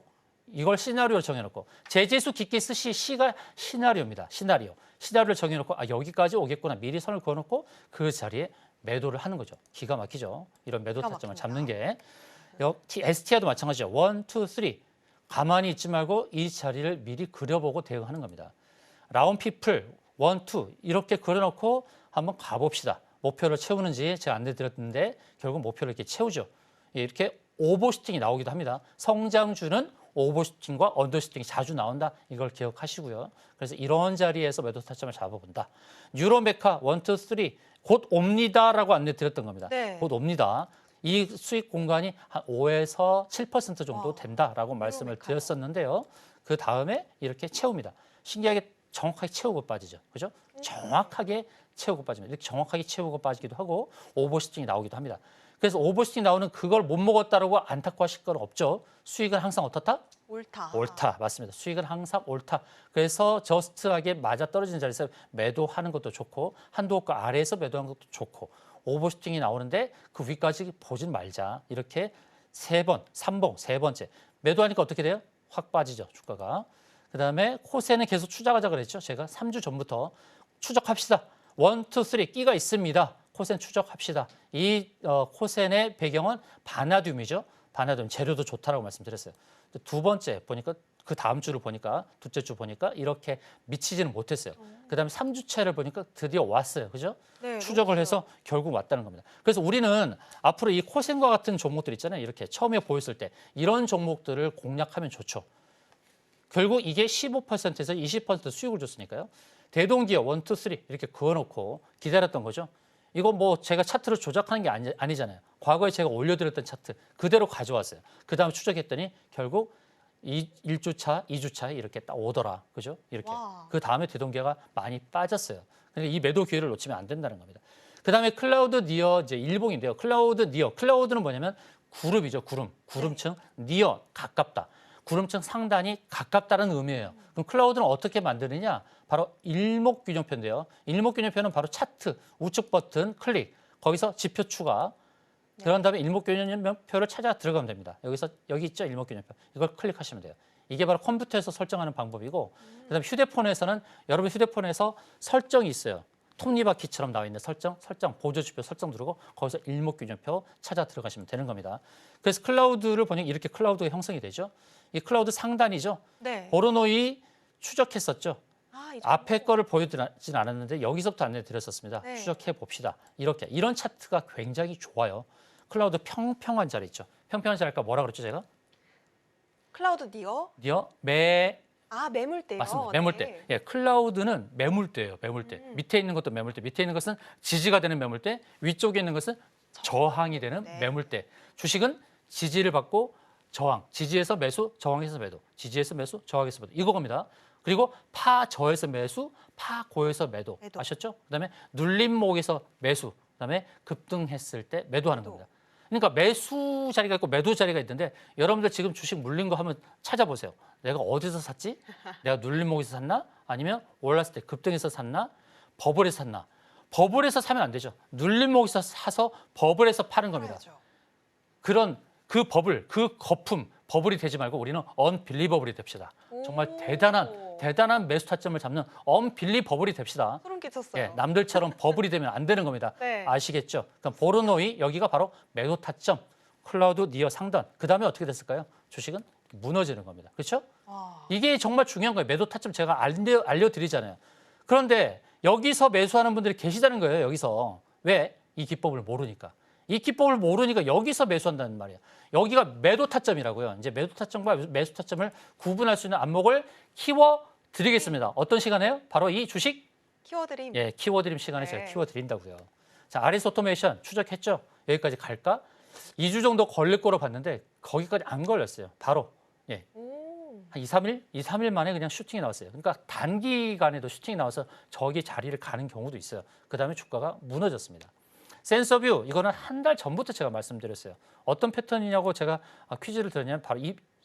이걸 시나리오를 정해놓고 제재수 깊게 쓰시 C가 시나리오입니다. 시나리오를 정해놓고 여기까지 오겠구나. 미리 선을 그어놓고 그 자리에 매도를 하는 거죠. 기가 막히죠. 이런 매도 기가 타점을 막힙니다. 잡는 게. STR도 마찬가지죠. 1, 2, 3. 가만히 있지 말고 이 자리를 미리 그려보고 대응하는 겁니다. 라운피플 1, 2 이렇게 그려놓고 한번 가봅시다. 목표를 채우는지 제가 안내드렸는데 결국 목표를 이렇게 채우죠. 이렇게 오버슈팅이 나오기도 합니다. 성장주는 오버슈팅과 언더슈팅이 자주 나온다. 이걸 기억하시고요. 그래서 이런 자리에서 매도 타점을 잡아본다. 유로메카 1, 2, 3 곧 옵니다라고 안내드렸던 겁니다. 네. 곧 옵니다. 이 수익 공간이 한 5에서 7% 정도 된다라고 말씀을 유로메카요. 드렸었는데요. 그 다음에 이렇게 채웁니다. 신기하게 정확하게 채우고 빠지죠. 그죠? 정확하게 채우고 빠집니다. 이렇게 정확하게 채우고 빠지기도 하고 오버슈팅이 나오기도 합니다. 그래서 오버슈팅 나오는 그걸 못 먹었다라고 안타까워하실 건 없죠. 수익은 항상 어떻다? 옳다. 맞습니다. 수익은 항상 옳다. 그래서 저스트하게 맞아 떨어지는 자리에서 매도하는 것도 좋고 한도가 아래에서 매도하는 것도 좋고 오버슈팅이 나오는데 그 위까지 보진 말자. 이렇게 3번, 3봉, 세 번째. 매도하니까 어떻게 돼요? 확 빠지죠. 주가가. 그다음에 코세는 계속 추적하자 그랬죠. 제가 3주 전부터 추적합시다. 1, 2, 3 끼가 있습니다. 코센 추적합시다. 이 코센의 배경은 바나듐이죠. 바나듐 재료도 좋다라고 말씀드렸어요. 두 번째 보니까 그 다음 주를 보니까 둘째 주 보니까 이렇게 미치지는 못했어요. 그다음에 3주차를 보니까 드디어 왔어요. 그죠? 네, 추적을 너무 해서 결국 왔다는 겁니다. 그래서 우리는 앞으로 이 코센과 같은 종목들 있잖아요. 이렇게 처음에 보였을 때 이런 종목들을 공략하면 좋죠. 결국 이게 15%에서 20% 수익을 줬으니까요. 대동기업 1, 2, 3 이렇게 그어놓고 기다렸던 거죠. 이거 뭐 제가 차트를 조작하는 게 아니잖아요. 과거에 제가 올려드렸던 차트 그대로 가져왔어요. 그 다음 추적했더니 결국 1주차, 2주차에 이렇게 딱 오더라. 그죠? 이렇게. 와. 그 다음에 대동기가 많이 빠졌어요. 그러니까 이 매도 기회를 놓치면 안 된다는 겁니다. 그 다음에 클라우드 니어 이제 일봉인데요. 클라우드 니어. 클라우드는 뭐냐면 그룹이죠. 구름층. 니어 가깝다. 구름층 상단이 가깝다는 의미예요. 그럼 클라우드는 어떻게 만드느냐? 바로 일목균형표인데요. 일목균형표는 바로 차트, 우측 버튼 클릭, 거기서 지표 추가, 그런 다음에 일목균형표를 찾아 들어가면 됩니다. 여기 있죠? 일목균형표. 이걸 클릭하시면 돼요. 이게 바로 컴퓨터에서 설정하는 방법이고 그다음에 휴대폰에서는 여러분 휴대폰에서 설정이 있어요. 톱니바퀴처럼 나와 있는 설정, 보조지표 설정 누르고 거기서 일목균형표 찾아 들어가시면 되는 겁니다. 그래서 클라우드를 보니까 이렇게 클라우드가 형성이 되죠. 이 클라우드 상단이죠. 네. 보르노이 추적했었죠. 이 정도. 앞에 거를 보여드리진 않았는데 여기서부터 안내드렸었습니다. 네. 추적해 봅시다. 이런 차트가 굉장히 좋아요. 클라우드 평평한 자리 있죠. 평평한 자리가 뭐라 그랬죠 제가? 클라우드 니어? 매물대요. 맞습니다. 매물대. 네. 예, 클라우드는 매물대예요. 매물대. 밑에 있는 것도 매물대. 밑에 있는 것은 지지가 되는 매물대. 위쪽에 있는 것은 저항이 되는 네. 매물대. 주식은 지지를 받고 저항. 지지에서 매수, 저항에서 매도. 지지에서 매수, 저항에서 매도. 이거겁니다. 그리고 파저에서 매수, 파고에서 매도. 아셨죠? 그다음에 눌림목에서 매수. 그다음에 급등했을 때 매도하는 겁니다. 그러니까 매수 자리가 있고 매도 자리가 있는데 여러분들 지금 주식 물린 거 한번 찾아보세요. 내가 어디서 샀지? 내가 눌림목에서 샀나? 아니면 올랐을 때 급등해서 샀나? 버블에서 샀나? 버블에서 사면 안 되죠. 눌림목에서 사서 버블에서 파는 겁니다. 팔아야죠. 그런 그 버블, 그 거품, 버블이 되지 말고 우리는 언빌리버블이 됩시다. 정말 대단한 매수 타점을 잡는 언빌리버블이 됩시다. 소름 끼쳤어요. 예, 남들처럼 버블이 되면 안 되는 겁니다. 네. 아시겠죠? 그럼 보르노이 여기가 바로 매도 타점, 클라우드 니어 상단. 그 다음에 어떻게 됐을까요? 주식은 무너지는 겁니다. 그렇죠? 와. 이게 정말 중요한 거예요. 매도 타점 제가 알려드리잖아요. 그런데 여기서 매수하는 분들이 계시다는 거예요. 여기서. 왜? 이 기법을 모르니까. 이 기법을 모르니까 여기서 매수한다는 말이에요. 여기가 매도 타점이라고요. 이제 매도 타점과 매수 타점을 구분할 수 있는 안목을 키워드리겠습니다. 어떤 시간에요? 바로 이 주식 키워드림. 예, 키워드림 시간에 네. 제가 키워드린다고요. 자, 아리스 오토메이션 추적했죠? 여기까지 갈까? 2주 정도 걸릴 거로 봤는데 거기까지 안 걸렸어요. 바로 예, 한 2, 3일 만에 그냥 슈팅이 나왔어요. 그러니까 단기간에도 슈팅이 나와서 저기 자리를 가는 경우도 있어요. 그다음에 주가가 무너졌습니다. 센서뷰 이거는 한 달 전부터 제가 말씀드렸어요. 어떤 패턴이냐고 제가 퀴즈를 드렸냐면 바로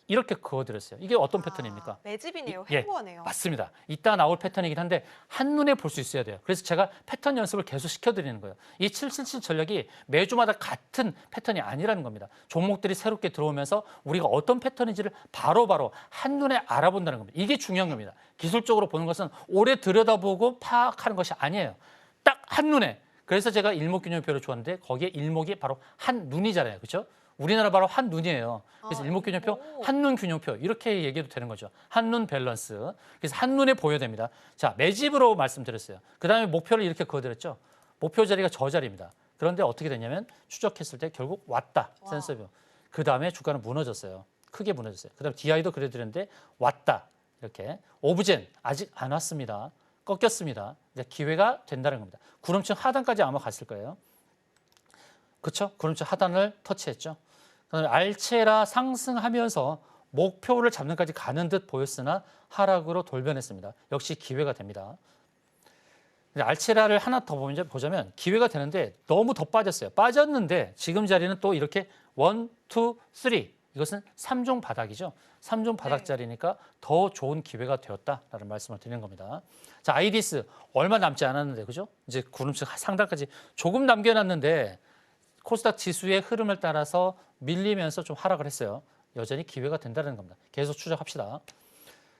이렇게 그어드렸어요. 이게 어떤 패턴입니까? 매집이네요. 예, 행보하네요. 맞습니다. 이따 나올 패턴이긴 한데 한눈에 볼 수 있어야 돼요. 그래서 제가 패턴 연습을 계속 시켜드리는 거예요. 이 777 전략이 매주마다 같은 패턴이 아니라는 겁니다. 종목들이 새롭게 들어오면서 우리가 어떤 패턴인지를 바로바로 한눈에 알아본다는 겁니다. 이게 중요한 겁니다. 기술적으로 보는 것은 오래 들여다보고 파악하는 것이 아니에요. 딱 한눈에. 그래서 제가 일목균형표를 좋아하는데 거기에 일목이 바로 한눈이잖아요. 그렇죠? 우리나라 바로 한눈이에요. 그래서 일목균형표, 한눈균형표 이렇게 얘기해도 되는 거죠. 한눈 밸런스. 그래서 한눈에 보여야 됩니다. 자, 매집으로 말씀드렸어요. 그다음에 목표를 이렇게 그어드렸죠. 목표 자리가 저 자리입니다. 그런데 어떻게 됐냐면 추적했을 때 결국 왔다. 센서뷰. 그다음에 주가는 무너졌어요. 크게 무너졌어요. 그다음 DI도 그려드렸는데 왔다. 이렇게. 오브젠 아직 안 왔습니다. 꺾였습니다. 이제 기회가 된다는 겁니다. 구름층 하단까지 아마 갔을 거예요. 그렇죠? 구름층 하단을 터치했죠. 그다음에 알체라 상승하면서 목표를 잡는 까지 가는 듯 보였으나 하락으로 돌변했습니다. 역시 기회가 됩니다. 알체라를 하나 더 보자면 기회가 되는데 너무 더 빠졌어요. 빠졌는데 지금 자리는 또 이렇게 1, 2, 3 이것은 3종 바닥이죠. 3종 바닥 자리니까 더 좋은 기회가 되었다라는 말씀을 드리는 겁니다. 자, 아이디스 얼마 남지 않았는데 그죠? 이제 구름층 상단까지 조금 남겨놨는데 코스닥 지수의 흐름을 따라서 밀리면서 좀 하락을 했어요. 여전히 기회가 된다는 겁니다. 계속 추적합시다.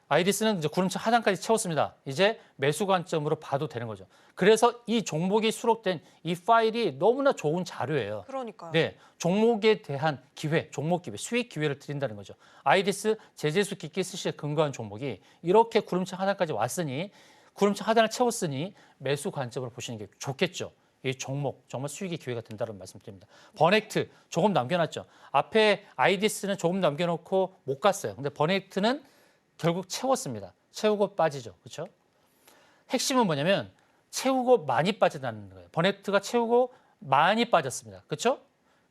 아이디스는 이제 구름층 하단까지 채웠습니다. 이제 매수 관점으로 봐도 되는 거죠. 그래서 이 종목이 수록된 이 파일이 너무나 좋은 자료예요. 그러니까요. 네, 종목에 대한 기회, 종목 기회, 수익 기회를 드린다는 거죠. 아이디스 제재수 깊게 스시에 근거한 종목이 이렇게 구름층 하단까지 왔으니 구름층 하단을 채웠으니 매수 관점으로 보시는 게 좋겠죠. 이 종목 정말 수익의 기회가 된다는 말씀드립니다. 버넥트 조금 남겨놨죠. 앞에 아이디스는 조금 남겨놓고 못 갔어요. 근데 버넥트는 결국 채웠습니다. 채우고 빠지죠. 그렇죠? 핵심은 뭐냐면 채우고 많이 빠진다는 거예요. 버넥트가 채우고 많이 빠졌습니다. 그렇죠?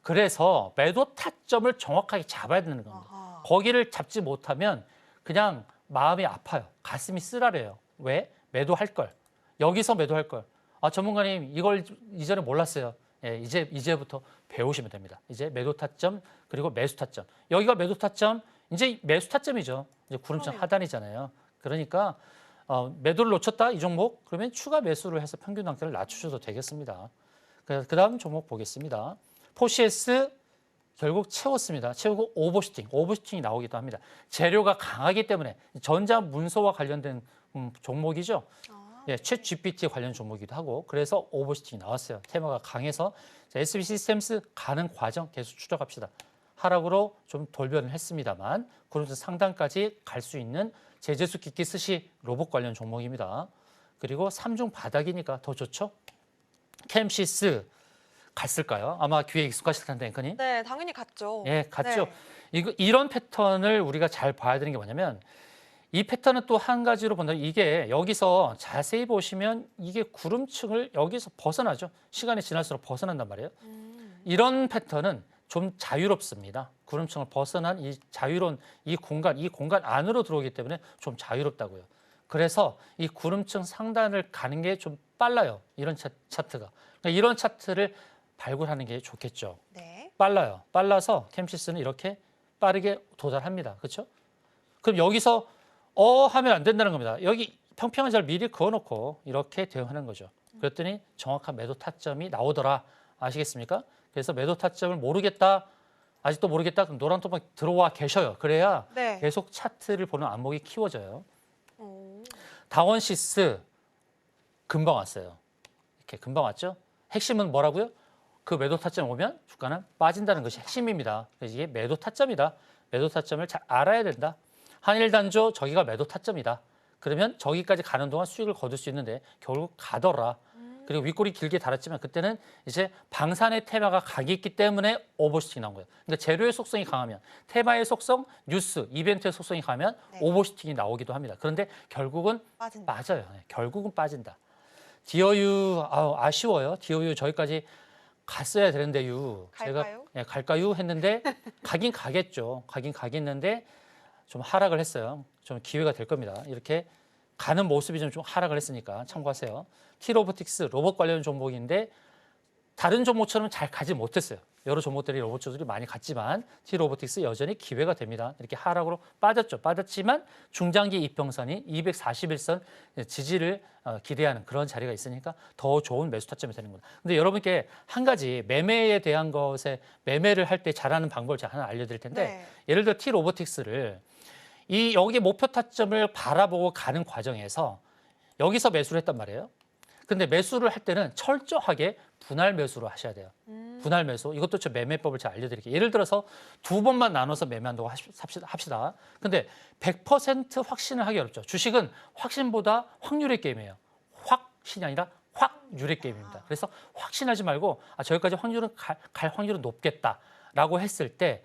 그래서 매도 타점을 정확하게 잡아야 되는 겁니다. 아하. 거기를 잡지 못하면 그냥 마음이 아파요. 가슴이 쓰라려요. 왜? 매도할 걸. 여기서 매도할 걸. 아, 전문가님 이걸 이전에 몰랐어요. 예, 이제부터 배우시면 됩니다. 이제 매도 타점 그리고 매수 타점. 여기가 매도 타점, 이제 매수 타점이죠. 이제 구름층 하단이잖아요. 그러니까 매도를 놓쳤다 이 종목 그러면 추가 매수를 해서 평균 단가를 낮추셔도 되겠습니다. 그다음 종목 보겠습니다. 포시에스 결국 채웠습니다. 채우고 오버슈팅이 나오기도 합니다. 재료가 강하기 때문에 전자 문서와 관련된 종목이죠. 예, 챗 GPT 관련 종목이기도 하고 그래서 오버슈팅이 나왔어요. 테마가 강해서 SB 시스템스 가는 과정 계속 추적합시다. 하락으로 좀 돌변을 했습니다만 구름층 상단까지 갈 수 있는 제재수 깊게 스시 로봇 관련 종목입니다. 그리고 3종 바닥이니까 더 좋죠. 캠시스 갔을까요? 아마 귀에 익숙하실 텐데 앵커님. 네, 당연히 갔죠. 예, 갔죠. 네. 이런 패턴을 우리가 잘 봐야 되는 게 뭐냐면 이 패턴은 또 한 가지로 본다면 이게 여기서 자세히 보시면 이게 구름층을 여기서 벗어나죠. 시간이 지날수록 벗어난단 말이에요. 이런 패턴은 좀 자유롭습니다. 구름층을 벗어난 이 자유로운 이 공간 안으로 들어오기 때문에 좀 자유롭다고요. 그래서 이 구름층 상단을 가는 게 좀 빨라요. 이런 차트가. 그러니까 이런 차트를 발굴하는 게 좋겠죠. 네. 빨라요. 빨라서 캠시스는 이렇게 빠르게 도달합니다. 그렇죠? 그럼 여기서 하면 안 된다는 겁니다. 여기 평평한 자를 미리 그어놓고 이렇게 대응하는 거죠. 그랬더니 정확한 매도 타점이 나오더라. 아시겠습니까? 그래서 매도 타점을 모르겠다. 아직도 모르겠다. 그럼 노란 토막 들어와 계셔요. 그래야 네. 계속 차트를 보는 안목이 키워져요. 오. 다원시스 금방 왔어요. 이렇게 금방 왔죠? 핵심은 뭐라고요? 그 매도 타점 오면 주가는 빠진다는 것이 핵심입니다. 그래서 이게 매도 타점이다. 매도 타점을 잘 알아야 된다. 한일단조 저기가 매도 타점이다. 그러면 저기까지 가는 동안 수익을 거둘 수 있는데 결국 가더라. 그리고 윗골이 길게 달았지만 그때는 이제 방산의 테마가 각이 있기 때문에 오버슈팅이 나온 거예요. 그러니까 재료의 속성이 강하면 테마의 속성, 뉴스, 이벤트의 속성이 강하면 네. 오버슈팅이 나오기도 합니다. 그런데 결국은 빠진다. 빠져요. 결국은 빠진다. 디어유 아쉬워요. 디어유 저기까지 갔어야 되는데요. 갈까요? 제가 갈까요 했는데 가긴 가겠죠. 가긴 가겠는데 좀 하락을 했어요. 좀 기회가 될 겁니다. 이렇게 가는 모습이 좀 하락을 했으니까 참고하세요. 티로보틱스 로봇 관련 종목인데 다른 종목처럼 잘 가지 못했어요. 여러 종목들이 로봇주들이 많이 갔지만 T로보틱스 여전히 기회가 됩니다. 이렇게 하락으로 빠졌죠. 빠졌지만 중장기 이평선이 241선 지지를 기대하는 그런 자리가 있으니까 더 좋은 매수 타점이 되는 겁니다. 근데 여러분께 한 가지 매매에 대한 것에 매매를 할 때 잘하는 방법을 제가 하나 알려드릴 텐데 네. 예를 들어 T로보틱스를 여기 목표 타점을 바라보고 가는 과정에서 여기서 매수를 했단 말이에요. 근데 매수를 할 때는 철저하게 분할 매수로 하셔야 돼요. 분할 매수. 이것도 저 매매법을 제가 알려드릴게요. 예를 들어서 두 번만 나눠서 매매한다고 합시다. 근데 100% 확신을 하기 어렵죠. 주식은 확신보다 확률의 게임이에요. 확신이 아니라 확률의 게임입니다. 그래서 확신하지 말고 저기까지 확률은 갈 확률은 높겠다라고 했을 때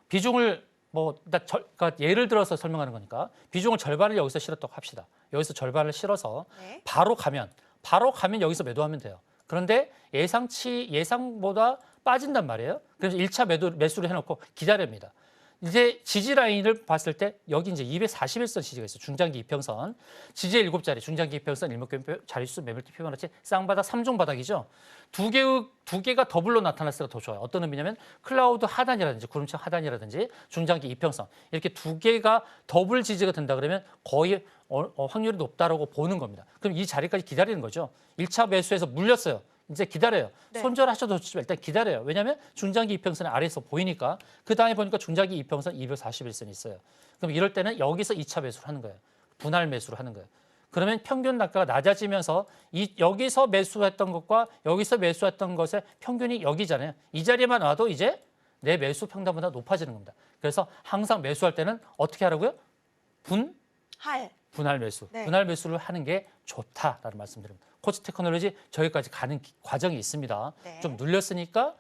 비중을 그러니까 예를 들어서 설명하는 거니까 비중을 절반을 여기서 실었다고 합시다. 여기서 절반을 실어서 네. 바로 가면 여기서 매도하면 돼요. 그런데 예상보다 빠진단 말이에요. 그래서 1차 매수를 해놓고 기다립니다. 이제 지지 라인을 봤을 때 여기 이제 241선 지지가 있어요. 중장기 이평선. 지지의 7자리, 중장기 이평선, 일목균표, 자릿수, 매물대 피보나치, 쌍바닥, 3종 바닥이죠. 두 개가 더블로 나타났을 때가 더 좋아요. 어떤 의미냐면 클라우드 하단이라든지 구름청 하단이라든지 중장기 이평선 이렇게 두 개가 더블 지지가 된다 그러면 거의 확률이 높다라고 보는 겁니다. 그럼 이 자리까지 기다리는 거죠. 1차 매수에서 물렸어요. 이제 기다려요. 네. 손절하셔도 좋지만 일단 기다려요. 왜냐하면 중장기 이평선 아래에서 보이니까 그 다음에 보니까 중장기 이평선 241선이 있어요. 그럼 이럴 때는 여기서 2차 매수를 하는 거예요. 분할 매수를 하는 거예요. 그러면 평균 단가가 낮아지면서 여기서 매수했던 것과 여기서 매수했던 것의 평균이 여기잖아요. 이 자리에만 와도 이제 내 매수 평단보다 높아지는 겁니다. 그래서 항상 매수할 때는 어떻게 하라고요? 분할 매수. 네. 분할 매수를 하는 게 좋다라는 말씀드립니다. 코스 테크놀로지 저기까지 가는 과정이 있습니다. 네. 좀 눌렸으니까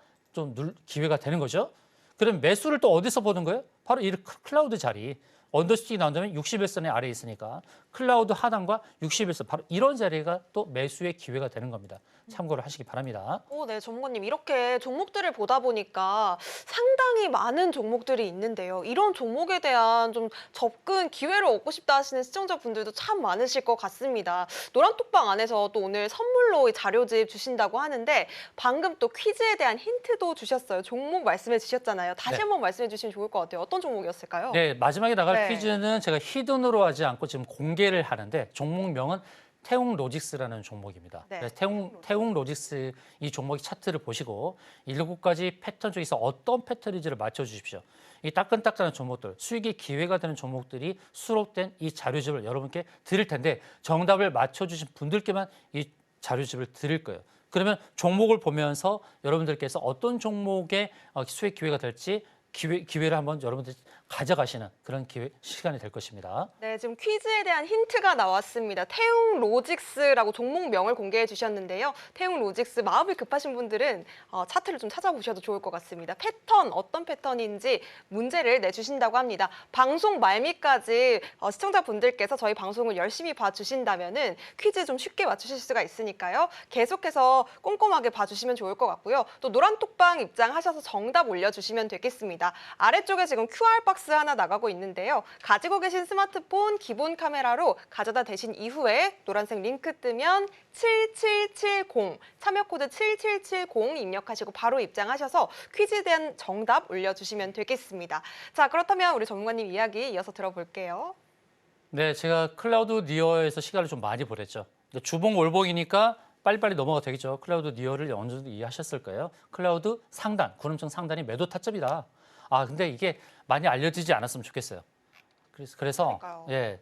기회가 되는 거죠. 그럼 매수를 또 어디서 보는 거예요? 바로 이 클라우드 자리. 언더스틱이 나온다면 61선의 아래에 있으니까 클라우드 하단과 61선 바로 이런 자리가 또 매수의 기회가 되는 겁니다. 참고를 하시기 바랍니다. 네, 전문가님. 이렇게 종목들을 보다 보니까 상당히 많은 종목들이 있는데요. 이런 종목에 대한 좀 접근 기회를 얻고 싶다 하시는 시청자분들도 참 많으실 것 같습니다. 노란톡방 안에서 또 오늘 선물로 이 자료집 주신다고 하는데 방금 또 퀴즈에 대한 힌트도 주셨어요. 종목 말씀해 주셨잖아요. 다시 네. 한번 말씀해 주시면 좋을 것 같아요. 어떤 종목이었을까요? 네, 마지막에 나갈 네. 퀴즈는 제가 히든으로 하지 않고 지금 공개를 하는데 종목명은 태웅로직스라는 종목입니다. 네. 그래서 태웅로직스 이 종목의 차트를 보시고 7가지 패턴 중에서 어떤 패턴인지를 맞춰주십시오. 이 따끈따끈한 종목들, 수익의 기회가 되는 종목들이 수록된 이 자료집을 여러분께 드릴 텐데 정답을 맞춰주신 분들께만 이 자료집을 드릴 거예요. 그러면 종목을 보면서 여러분들께서 어떤 종목의 수익 기회가 될지 기회를 한번 여러분들이 가져가시는 그런 시간이 될 것입니다. 네, 지금 퀴즈에 대한 힌트가 나왔습니다. 태웅로직스라고 종목명을 공개해 주셨는데요. 태웅로직스 마음이 급하신 분들은 차트를 좀 찾아보셔도 좋을 것 같습니다. 패턴, 어떤 패턴인지 문제를 내주신다고 합니다. 방송 말미까지 시청자분들께서 저희 방송을 열심히 봐주신다면은 퀴즈 좀 쉽게 맞추실 수가 있으니까요. 계속해서 꼼꼼하게 봐주시면 좋을 것 같고요. 또 노란톡방 입장하셔서 정답 올려주시면 되겠습니다. 아래쪽에 지금 QR 박스 하나 나가고 있는데요. 가지고 계신 스마트폰 기본 카메라로 가져다 대신 이후에 노란색 링크 뜨면 7770 참여 코드 7770 입력하시고 바로 입장하셔서 퀴즈에 대한 정답 올려주시면 되겠습니다. 자, 그렇다면 우리 전문가님 이야기 이어서 들어볼게요. 네, 제가 클라우드 니어에서 시간을 좀 많이 보냈죠. 주봉 월봉이니까 빨리빨리 넘어가도 되겠죠. 클라우드 니어를 어느 정도 이해하셨을 거예요. 클라우드 상단, 구름청 상단이 매도 타점이다. 근데 이게 많이 알려지지 않았으면 좋겠어요. 그래서 그러니까요. 예,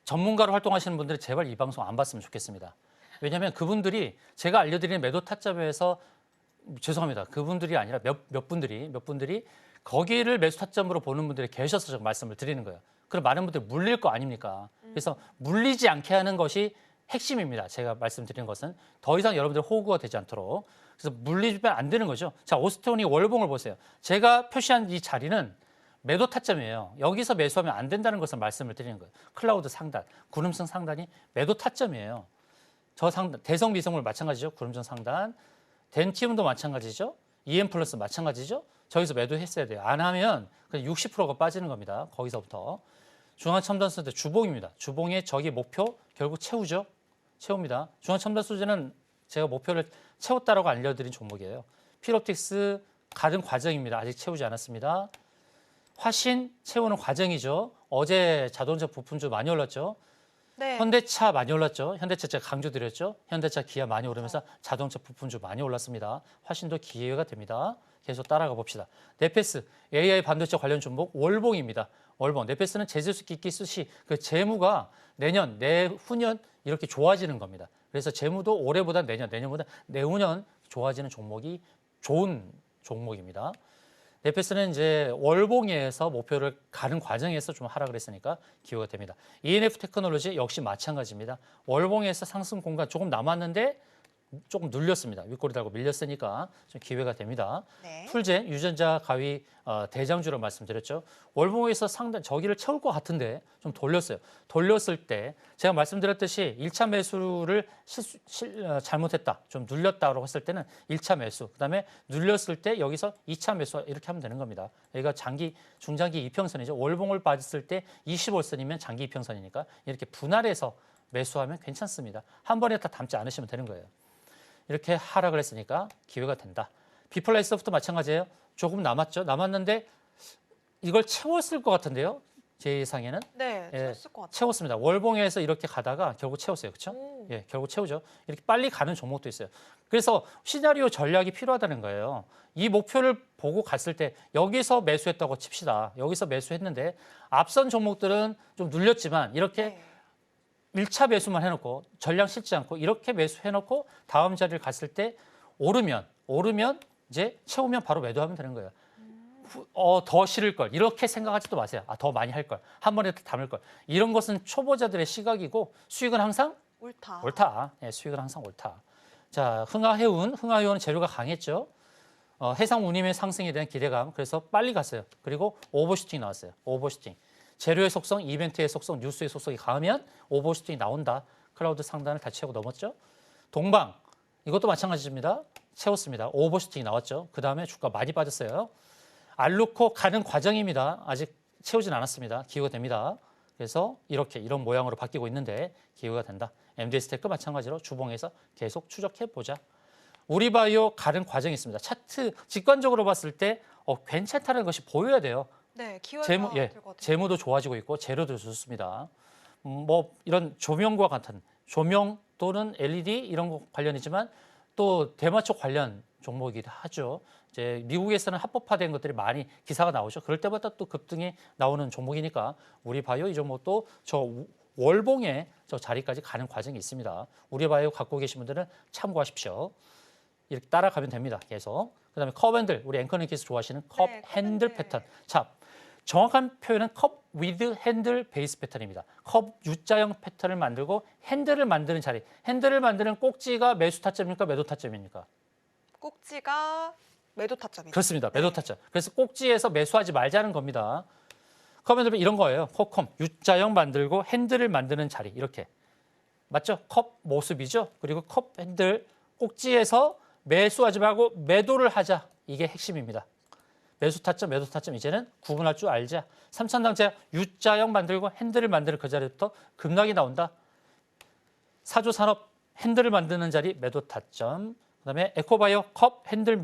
전문가로 활동하시는 분들이 제발 이 방송 안 봤으면 좋겠습니다. 왜냐하면 그분들이 제가 알려드리는 매도 타점에서 죄송합니다. 그분들이 아니라 몇 분들이 거기를 매수 타점으로 보는 분들이 계셔서 제가 말씀을 드리는 거예요. 그럼 많은 분들이 물릴 거 아닙니까? 그래서 물리지 않게 하는 것이 핵심입니다. 제가 말씀드리는 것은 더 이상 여러분들 호구가 되지 않도록. 그래서 물리면 안 되는 거죠. 자, 오스테오닉 월봉을 보세요. 제가 표시한 이 자리는 매도 타점이에요. 여기서 매수하면 안 된다는 것을 말씀을 드리는 거예요. 클라우드 상단, 구름청 상단이 매도 타점이에요. 저 상단, 대성 미성물 마찬가지죠. 구름청 상단. 덴티움도 마찬가지죠. EM 플러스 마찬가지죠. 저기서 매도했어야 돼요. 안 하면 60%가 빠지는 겁니다. 거기서부터. 중앙첨단소재 주봉입니다. 주봉의 저기 목표 결국 채웁니다. 중앙첨단소재는 제가 목표를 채웠다라고 알려드린 종목이에요. 필옵틱스 가는 과정입니다. 아직 채우지 않았습니다. 화신 채우는 과정이죠. 어제 자동차 부품주 많이 올랐죠. 네. 현대차 많이 올랐죠. 현대차 제가 강조드렸죠. 현대차, 기아 많이 오르면서 자동차 부품주 많이 올랐습니다. 화신도 기회가 됩니다. 계속 따라가 봅시다. 네페스, AI 반도체 관련 종목 월봉입니다. 월봉. 네페스는 제재수끼 스시 그 재무가 내년, 내후년 이렇게 좋아지는 겁니다. 그래서 재무도 올해보다 내년, 내년보다 내후년 좋아지는 종목이 좋은 종목입니다. 네페스는 이제 월봉에서 목표를 가는 과정에서 좀 하락을 했으니까 기회가 됩니다. ENF 테크놀로지 역시 마찬가지입니다. 월봉에서 상승 공간 조금 남았는데 조금 눌렸습니다. 윗꼬리 달고 밀렸으니까 좀 기회가 됩니다. 네. 풀젠 유전자 가위 대장주로 말씀드렸죠. 월봉에서 상단 저기를 채울 것 같은데 좀 돌렸어요. 돌렸을 때 제가 말씀드렸듯이 1차 매수를 잘못했다. 좀 눌렸다고 했을 때는 1차 매수. 그다음에 눌렸을 때 여기서 2차 매수 이렇게 하면 되는 겁니다. 여기가 장기 중장기 이평선이죠. 월봉을 봤을 때 25선이면 장기 이평선이니까 이렇게 분할해서 매수하면 괜찮습니다. 한 번에 다 담지 않으시면 되는 거예요. 이렇게 하락을 했으니까 기회가 된다. 비플라이 소프트 마찬가지예요. 조금 남았죠. 남았는데 이걸 채웠을 것 같은데요. 제 예상에는. 네, 예, 채웠을 것 같아요. 채웠습니다. 월봉에서 이렇게 가다가 결국 채웠어요. 그렇죠? 오. 예, 결국 채우죠. 이렇게 빨리 가는 종목도 있어요. 그래서 시나리오 전략이 필요하다는 거예요. 이 목표를 보고 갔을 때 여기서 매수했다고 칩시다. 여기서 매수했는데 앞선 종목들은 좀 눌렸지만 이렇게 네. 1차 매수만 해놓고 전량 실지 않고 이렇게 매수해놓고 다음 자리를 갔을 때 오르면 이제 채우면 바로 매도하면 되는 거예요. 더 실을 걸 이렇게 생각하지도 마세요. 더 많이 할 걸. 한 번에 담을 걸. 이런 것은 초보자들의 시각이고 수익은 항상 옳다. 옳다. 예, 수익은 항상 옳다. 자, 흥하해운은 재료가 강했죠. 해상운임의 상승에 대한 기대감. 그래서 빨리 갔어요. 그리고 오버슈팅이 나왔어요. 오버슈팅. 재료의 속성, 이벤트의 속성, 뉴스의 속성이 강하면 오버슈팅이 나온다. 클라우드 상단을 다 채우고 넘었죠. 동방, 이것도 마찬가지입니다. 채웠습니다. 오버슈팅이 나왔죠. 그 다음에 주가 많이 빠졌어요. 알루코 가는 과정입니다. 아직 채우진 않았습니다. 기회가 됩니다. 그래서 이런 모양으로 바뀌고 있는데 기회가 된다. MDS테크 마찬가지로 주봉에서 계속 추적해보자. 우리바이오 가는 과정이 있습니다. 차트 직관적으로 봤을 때 괜찮다는 것이 보여야 돼요. 네, 기회가 재무, 될 것 같아요. 재무도 좋아지고 있고 재료도 좋습니다. 뭐 이런 조명과 같은 조명 또는 LED 이런 거 관련이지만 또 대마초 관련 종목이기도 하죠. 이제 미국에서는 합법화된 것들이 많이 기사가 나오죠. 그럴 때마다 또 급등이 나오는 종목이니까 우리 바이오 이 종목도 저 월봉에 저 자리까지 가는 과정이 있습니다. 우리 바이오 갖고 계신 분들은 참고하십시오. 이렇게 따라가면 됩니다. 계속. 그다음에 컵 핸들, 우리 앵커님께서 좋아하시는 컵 네, 컵 핸들 핸들. 패턴. 자, 정확한 표현은 컵 위드 핸들 베이스 패턴입니다. 컵 U자형 패턴을 만들고 핸들을 만드는 자리. 핸들을 만드는 꼭지가 매수 타점입니까? 매도 타점입니까? 꼭지가 매도 타점이죠. 그렇습니다. 매도 타점. 그래서 꼭지에서 매수하지 말자는 겁니다. 컵 핸들 이런 거예요. 코컴 U자형 만들고 핸들을 만드는 자리. 이렇게. 맞죠? 컵 모습이죠. 그리고 컵 핸들 꼭지에서 매수하지 말고 매도를 하자. 이게 핵심입니다. 매수 타점, 매도 타점 이제는 구분할 줄 알자. 삼천당제 U자형 만들고 핸들을 만드는 그 자리부터 급락이 나온다. 사조산업 핸들을 만드는 자리 매도 타점. 그다음에 에코바이오 컵 핸들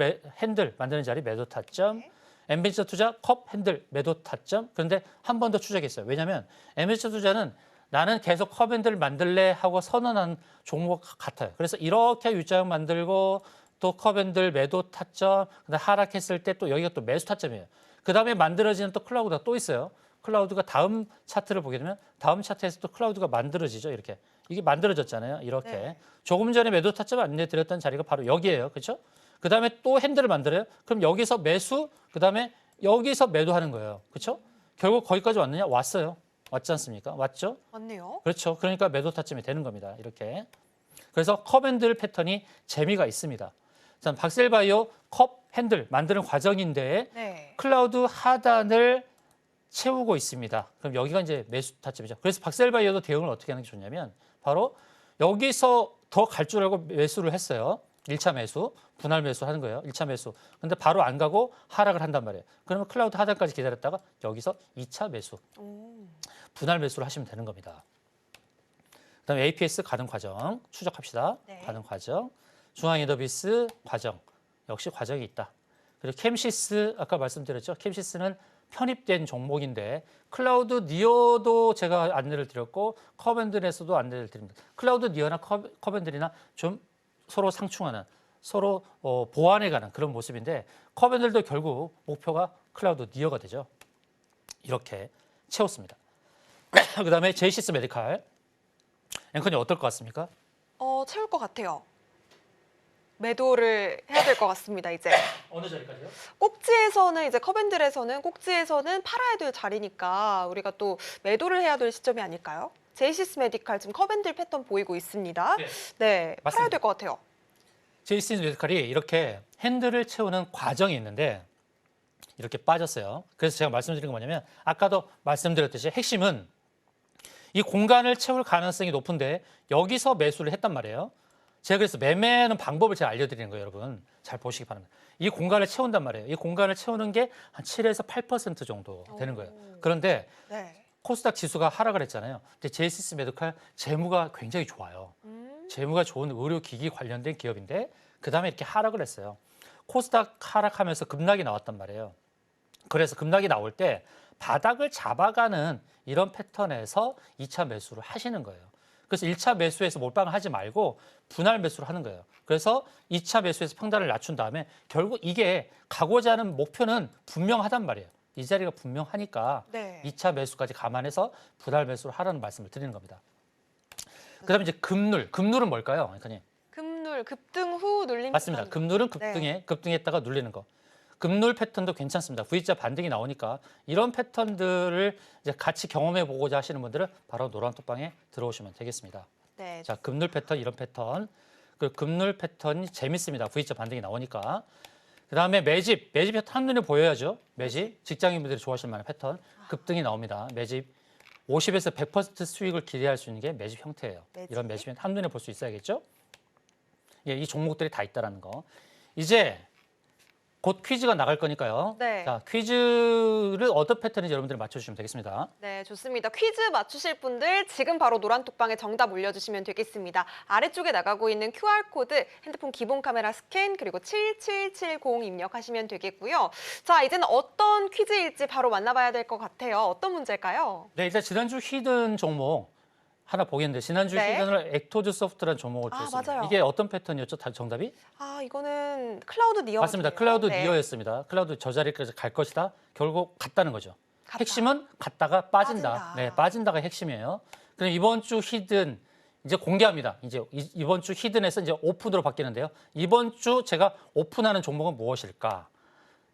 만드는 자리 매도 타점. 네. 엠벤처 투자 컵 핸들 매도 타점. 그런데 한 번 더 추적했어요. 왜냐하면 엠벤처 투자는 나는 계속 컵 핸들을 만들래 하고 선언한 종목 같아요. 그래서 이렇게 U자형 만들고 또 컵 핸들 매도 타점, 그다음 하락했을 때 또 여기가 또 매수 타점이에요. 그 다음에 만들어지는 또 클라우드가 또 있어요. 클라우드가 다음 차트를 보게 되면 다음 차트에서 또 클라우드가 만들어지죠. 이렇게 이게 만들어졌잖아요. 이렇게 네. 조금 전에 매도 타점 안내드렸던 자리가 바로 여기예요. 그렇죠? 그 다음에 또 핸들을 만들어요. 그럼 여기서 매수, 그 다음에 여기서 매도하는 거예요. 그렇죠? 결국 거기까지 왔느냐? 왔어요. 왔지 않습니까? 왔죠? 맞네요. 그렇죠. 그러니까 매도 타점이 되는 겁니다. 이렇게. 그래서 컵 핸들 패턴이 재미가 있습니다. 자, 박셀바이오 컵 핸들 만드는 과정인데 네. 클라우드 하단을 채우고 있습니다. 그럼 여기가 이제 매수 타점이죠. 그래서 박셀바이오도 대응을 어떻게 하는 게 좋냐면 바로 여기서 더 갈 줄 알고 매수를 했어요. 1차 매수, 분할 매수 하는 거예요. 1차 매수. 근데 바로 안 가고 하락을 한단 말이에요. 그러면 클라우드 하단까지 기다렸다가 여기서 2차 매수, 오. 분할 매수를 하시면 되는 겁니다. 그다음에 APS 가는 과정 추적합시다. 네. 가는 과정. 중앙인터비스 과정, 역시 과정이 있다. 그리고 캠시스 아까 말씀드렸죠. 캠시스는 편입된 종목인데 클라우드 니어도 제가 안내를 드렸고 커밴들에서도 안내를 드립니다. 클라우드 니어나 커밴들이나 좀 서로 상충하는 서로 보완해가는 그런 모습인데 커밴들도 결국 목표가 클라우드 니어가 되죠. 이렇게 채웠습니다. 그다음에 제이시스 메디칼 앵커님 어떨 것 같습니까? 채울 것 같아요. 매도를 해야 될 것 같습니다. 이제 어느 자리까지요? 꼭지에서는 이제 커밴들에서는 꼭지에서는 팔아야 될 자리니까 우리가 또 매도를 해야 될 시점이 아닐까요? 제이시스 메디칼 지금 커밴들 패턴 보이고 있습니다. 네. 네, 팔아야 맞습니다. 될 것 같아요. 제이시스 메디칼이 이렇게 핸들을 채우는 과정이 있는데 이렇게 빠졌어요. 그래서 제가 말씀드린 건 뭐냐면 아까도 말씀드렸듯이 핵심은 이 공간을 채울 가능성이 높은데 여기서 매수를 했단 말이에요. 제가 그래서 매매하는 방법을 제가 알려드리는 거예요, 여러분. 잘 보시기 바랍니다. 이 공간을 채운단 말이에요. 이 공간을 채우는 게 한 7에서 8% 정도 되는 거예요. 그런데 네. 코스닥 지수가 하락을 했잖아요. 근데 제이시스 메디칼 재무가 굉장히 좋아요. 재무가 좋은 의료기기 관련된 기업인데 그다음에 이렇게 하락을 했어요. 코스닥 하락하면서 급락이 나왔단 말이에요. 그래서 급락이 나올 때 바닥을 잡아가는 이런 패턴에서 2차 매수를 하시는 거예요. 그래서 1차 매수에서 몰빵을 하지 말고 분할 매수를 하는 거예요. 그래서 2차 매수에서 평단을 낮춘 다음에 결국 이게 가고자 하는 목표는 분명하단 말이에요. 이 자리가 분명하니까 네. 2차 매수까지 감안해서 분할 매수를 하라는 말씀을 드리는 겁니다. 그다음에 이제 금눌. 금눌은 뭘까요? 앵커님? 금눌 급등 후 눌림. 맞습니다. 패턴. 금눌은 급등했다가 눌리는 거. 금눌 패턴도 괜찮습니다. V자 반등이 나오니까 이런 패턴들을 이제 같이 경험해 보고자 하시는 분들은 바로 노란톡방에 들어오시면 되겠습니다. 네. 자, 금눌 패턴 이런 패턴. 그 금눌 패턴이 재밌습니다. V자 반등이 나오니까. 그다음에 매집 패턴 한눈에 보여야죠. 매집 직장인분들이 좋아하실 만한 패턴 급등이 나옵니다. 매집 50에서 100% 수익을 기대할 수 있는 게 매집 형태예요. 매집. 이런 매집은 한눈에 볼 수 있어야겠죠. 예, 이 종목들이 다 있다라는 거. 이제 곧 퀴즈가 나갈 거니까요. 네. 자, 퀴즈를 어떤 패턴인지 여러분들이 맞춰주시면 되겠습니다. 네, 좋습니다. 퀴즈 맞추실 분들 지금 바로 노란톡방에 정답 올려주시면 되겠습니다. 아래쪽에 나가고 있는 QR코드, 핸드폰 기본 카메라 스캔, 그리고 7770 입력하시면 되겠고요. 자, 이제는 어떤 퀴즈일지 바로 만나봐야 될 것 같아요. 어떤 문제일까요? 네, 일단 지난주 히든 종목 하나 보겠는데 지난주 네. 히든을 액토즈 소프트라는 종목을 아, 줬습니다. 맞아요. 이게 어떤 패턴이었죠? 정답이? 이거는 클라우드 니어. 맞습니다. 같은데요. 클라우드 네. 니어였습니다. 클라우드 저 자리까지 갈 것이다. 결국 갔다는 거죠. 갔다. 핵심은 갔다가 빠진다. 빠진다. 네, 빠진다가 핵심이에요. 그럼 이번 주 히든 이제 공개합니다. 이제 이번 주 히든에서 이제 오픈으로 바뀌는데요. 이번 주 제가 오픈하는 종목은 무엇일까?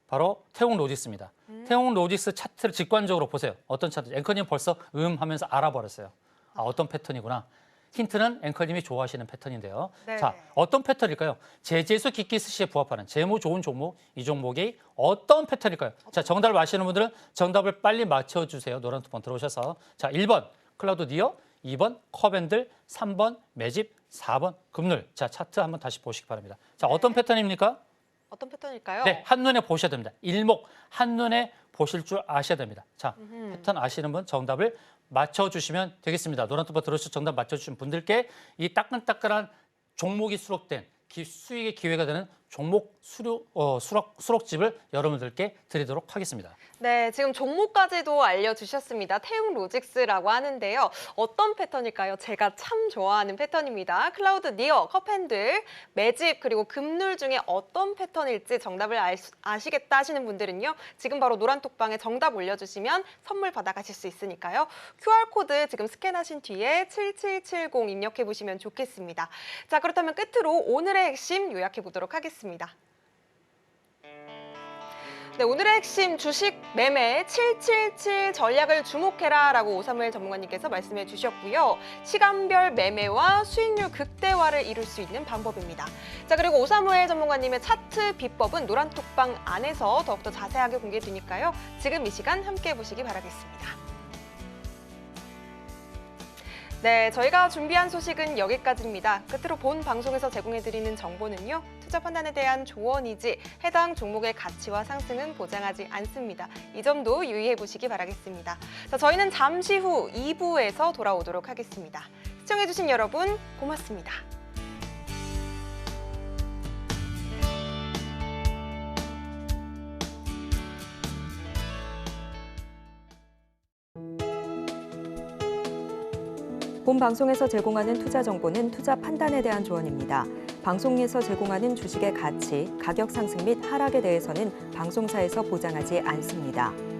바로 태웅 로직스입니다. 태웅 로직스 차트를 직관적으로 보세요. 어떤 차트? 앵커님 벌써 하면서 알아버렸어요. 아, 어떤 패턴이구나. 힌트는 앵커님이 좋아하시는 패턴인데요. 네. 자, 어떤 패턴일까요? 제재수 기기 스시에 부합하는 재무 좋은 종목, 이 종목이 어떤 패턴일까요? 자, 정답을 아시는 분들은 정답을 빨리 맞춰주세요. 노란 투번 들어오셔서. 자, 1번 클라우드 니어, 2번 커밴들, 3번 매집, 4번 금눌. 자, 차트 한번 다시 보시기 바랍니다. 자, 네. 어떤 패턴입니까? 어떤 패턴일까요? 네, 한눈에 보셔야 됩니다. 일목 한눈에 보실 줄 아셔야 됩니다. 자, 패턴 아시는 분 정답을 맞춰주시면 되겠습니다. 노란투버 들어오셔서 정답 맞춰주신 분들께 이 따끈따끈한 종목이 수록된 수익의 기회가 되는 종목 수록집을 여러분들께 드리도록 하겠습니다. 네, 지금 종목까지도 알려주셨습니다. 태웅 로직스라고 하는데요. 어떤 패턴일까요? 제가 참 좋아하는 패턴입니다. 클라우드 니어, 컵핸들, 매집, 그리고 금눌 중에 어떤 패턴일지 정답을 아시겠다 하시는 분들은요. 지금 바로 노란톡방에 정답 올려주시면 선물 받아가실 수 있으니까요. QR코드 지금 스캔하신 뒤에 7770 입력해보시면 좋겠습니다. 자, 그렇다면 끝으로 오늘의 핵심 요약해보도록 하겠습니다. 네, 오늘의 핵심 주식 매매 777 전략을 주목해라 라고 오사무엘 전문가님께서 말씀해 주셨고요. 시간별 매매와 수익률 극대화를 이룰 수 있는 방법입니다. 자, 그리고 오사무엘 전문가님의 차트 비법은 노란톡방 안에서 더욱더 자세하게 공개되니까요. 지금 이 시간 함께 해보시기 바라겠습니다. 네, 저희가 준비한 소식은 여기까지입니다. 끝으로 본 방송에서 제공해드리는 정보는요. 투자 판단에 대한 조언이지 해당 종목의 가치와 상승은 보장하지 않습니다. 이 점도 유의해보시기 바라겠습니다. 자, 저희는 잠시 후 2부에서 돌아오도록 하겠습니다. 시청해주신 여러분 고맙습니다. 본 방송에서 제공하는 투자 정보는 투자 판단에 대한 조언입니다. 방송에서 제공하는 주식의 가치, 가격 상승 및 하락에 대해서는 방송사에서 보장하지 않습니다.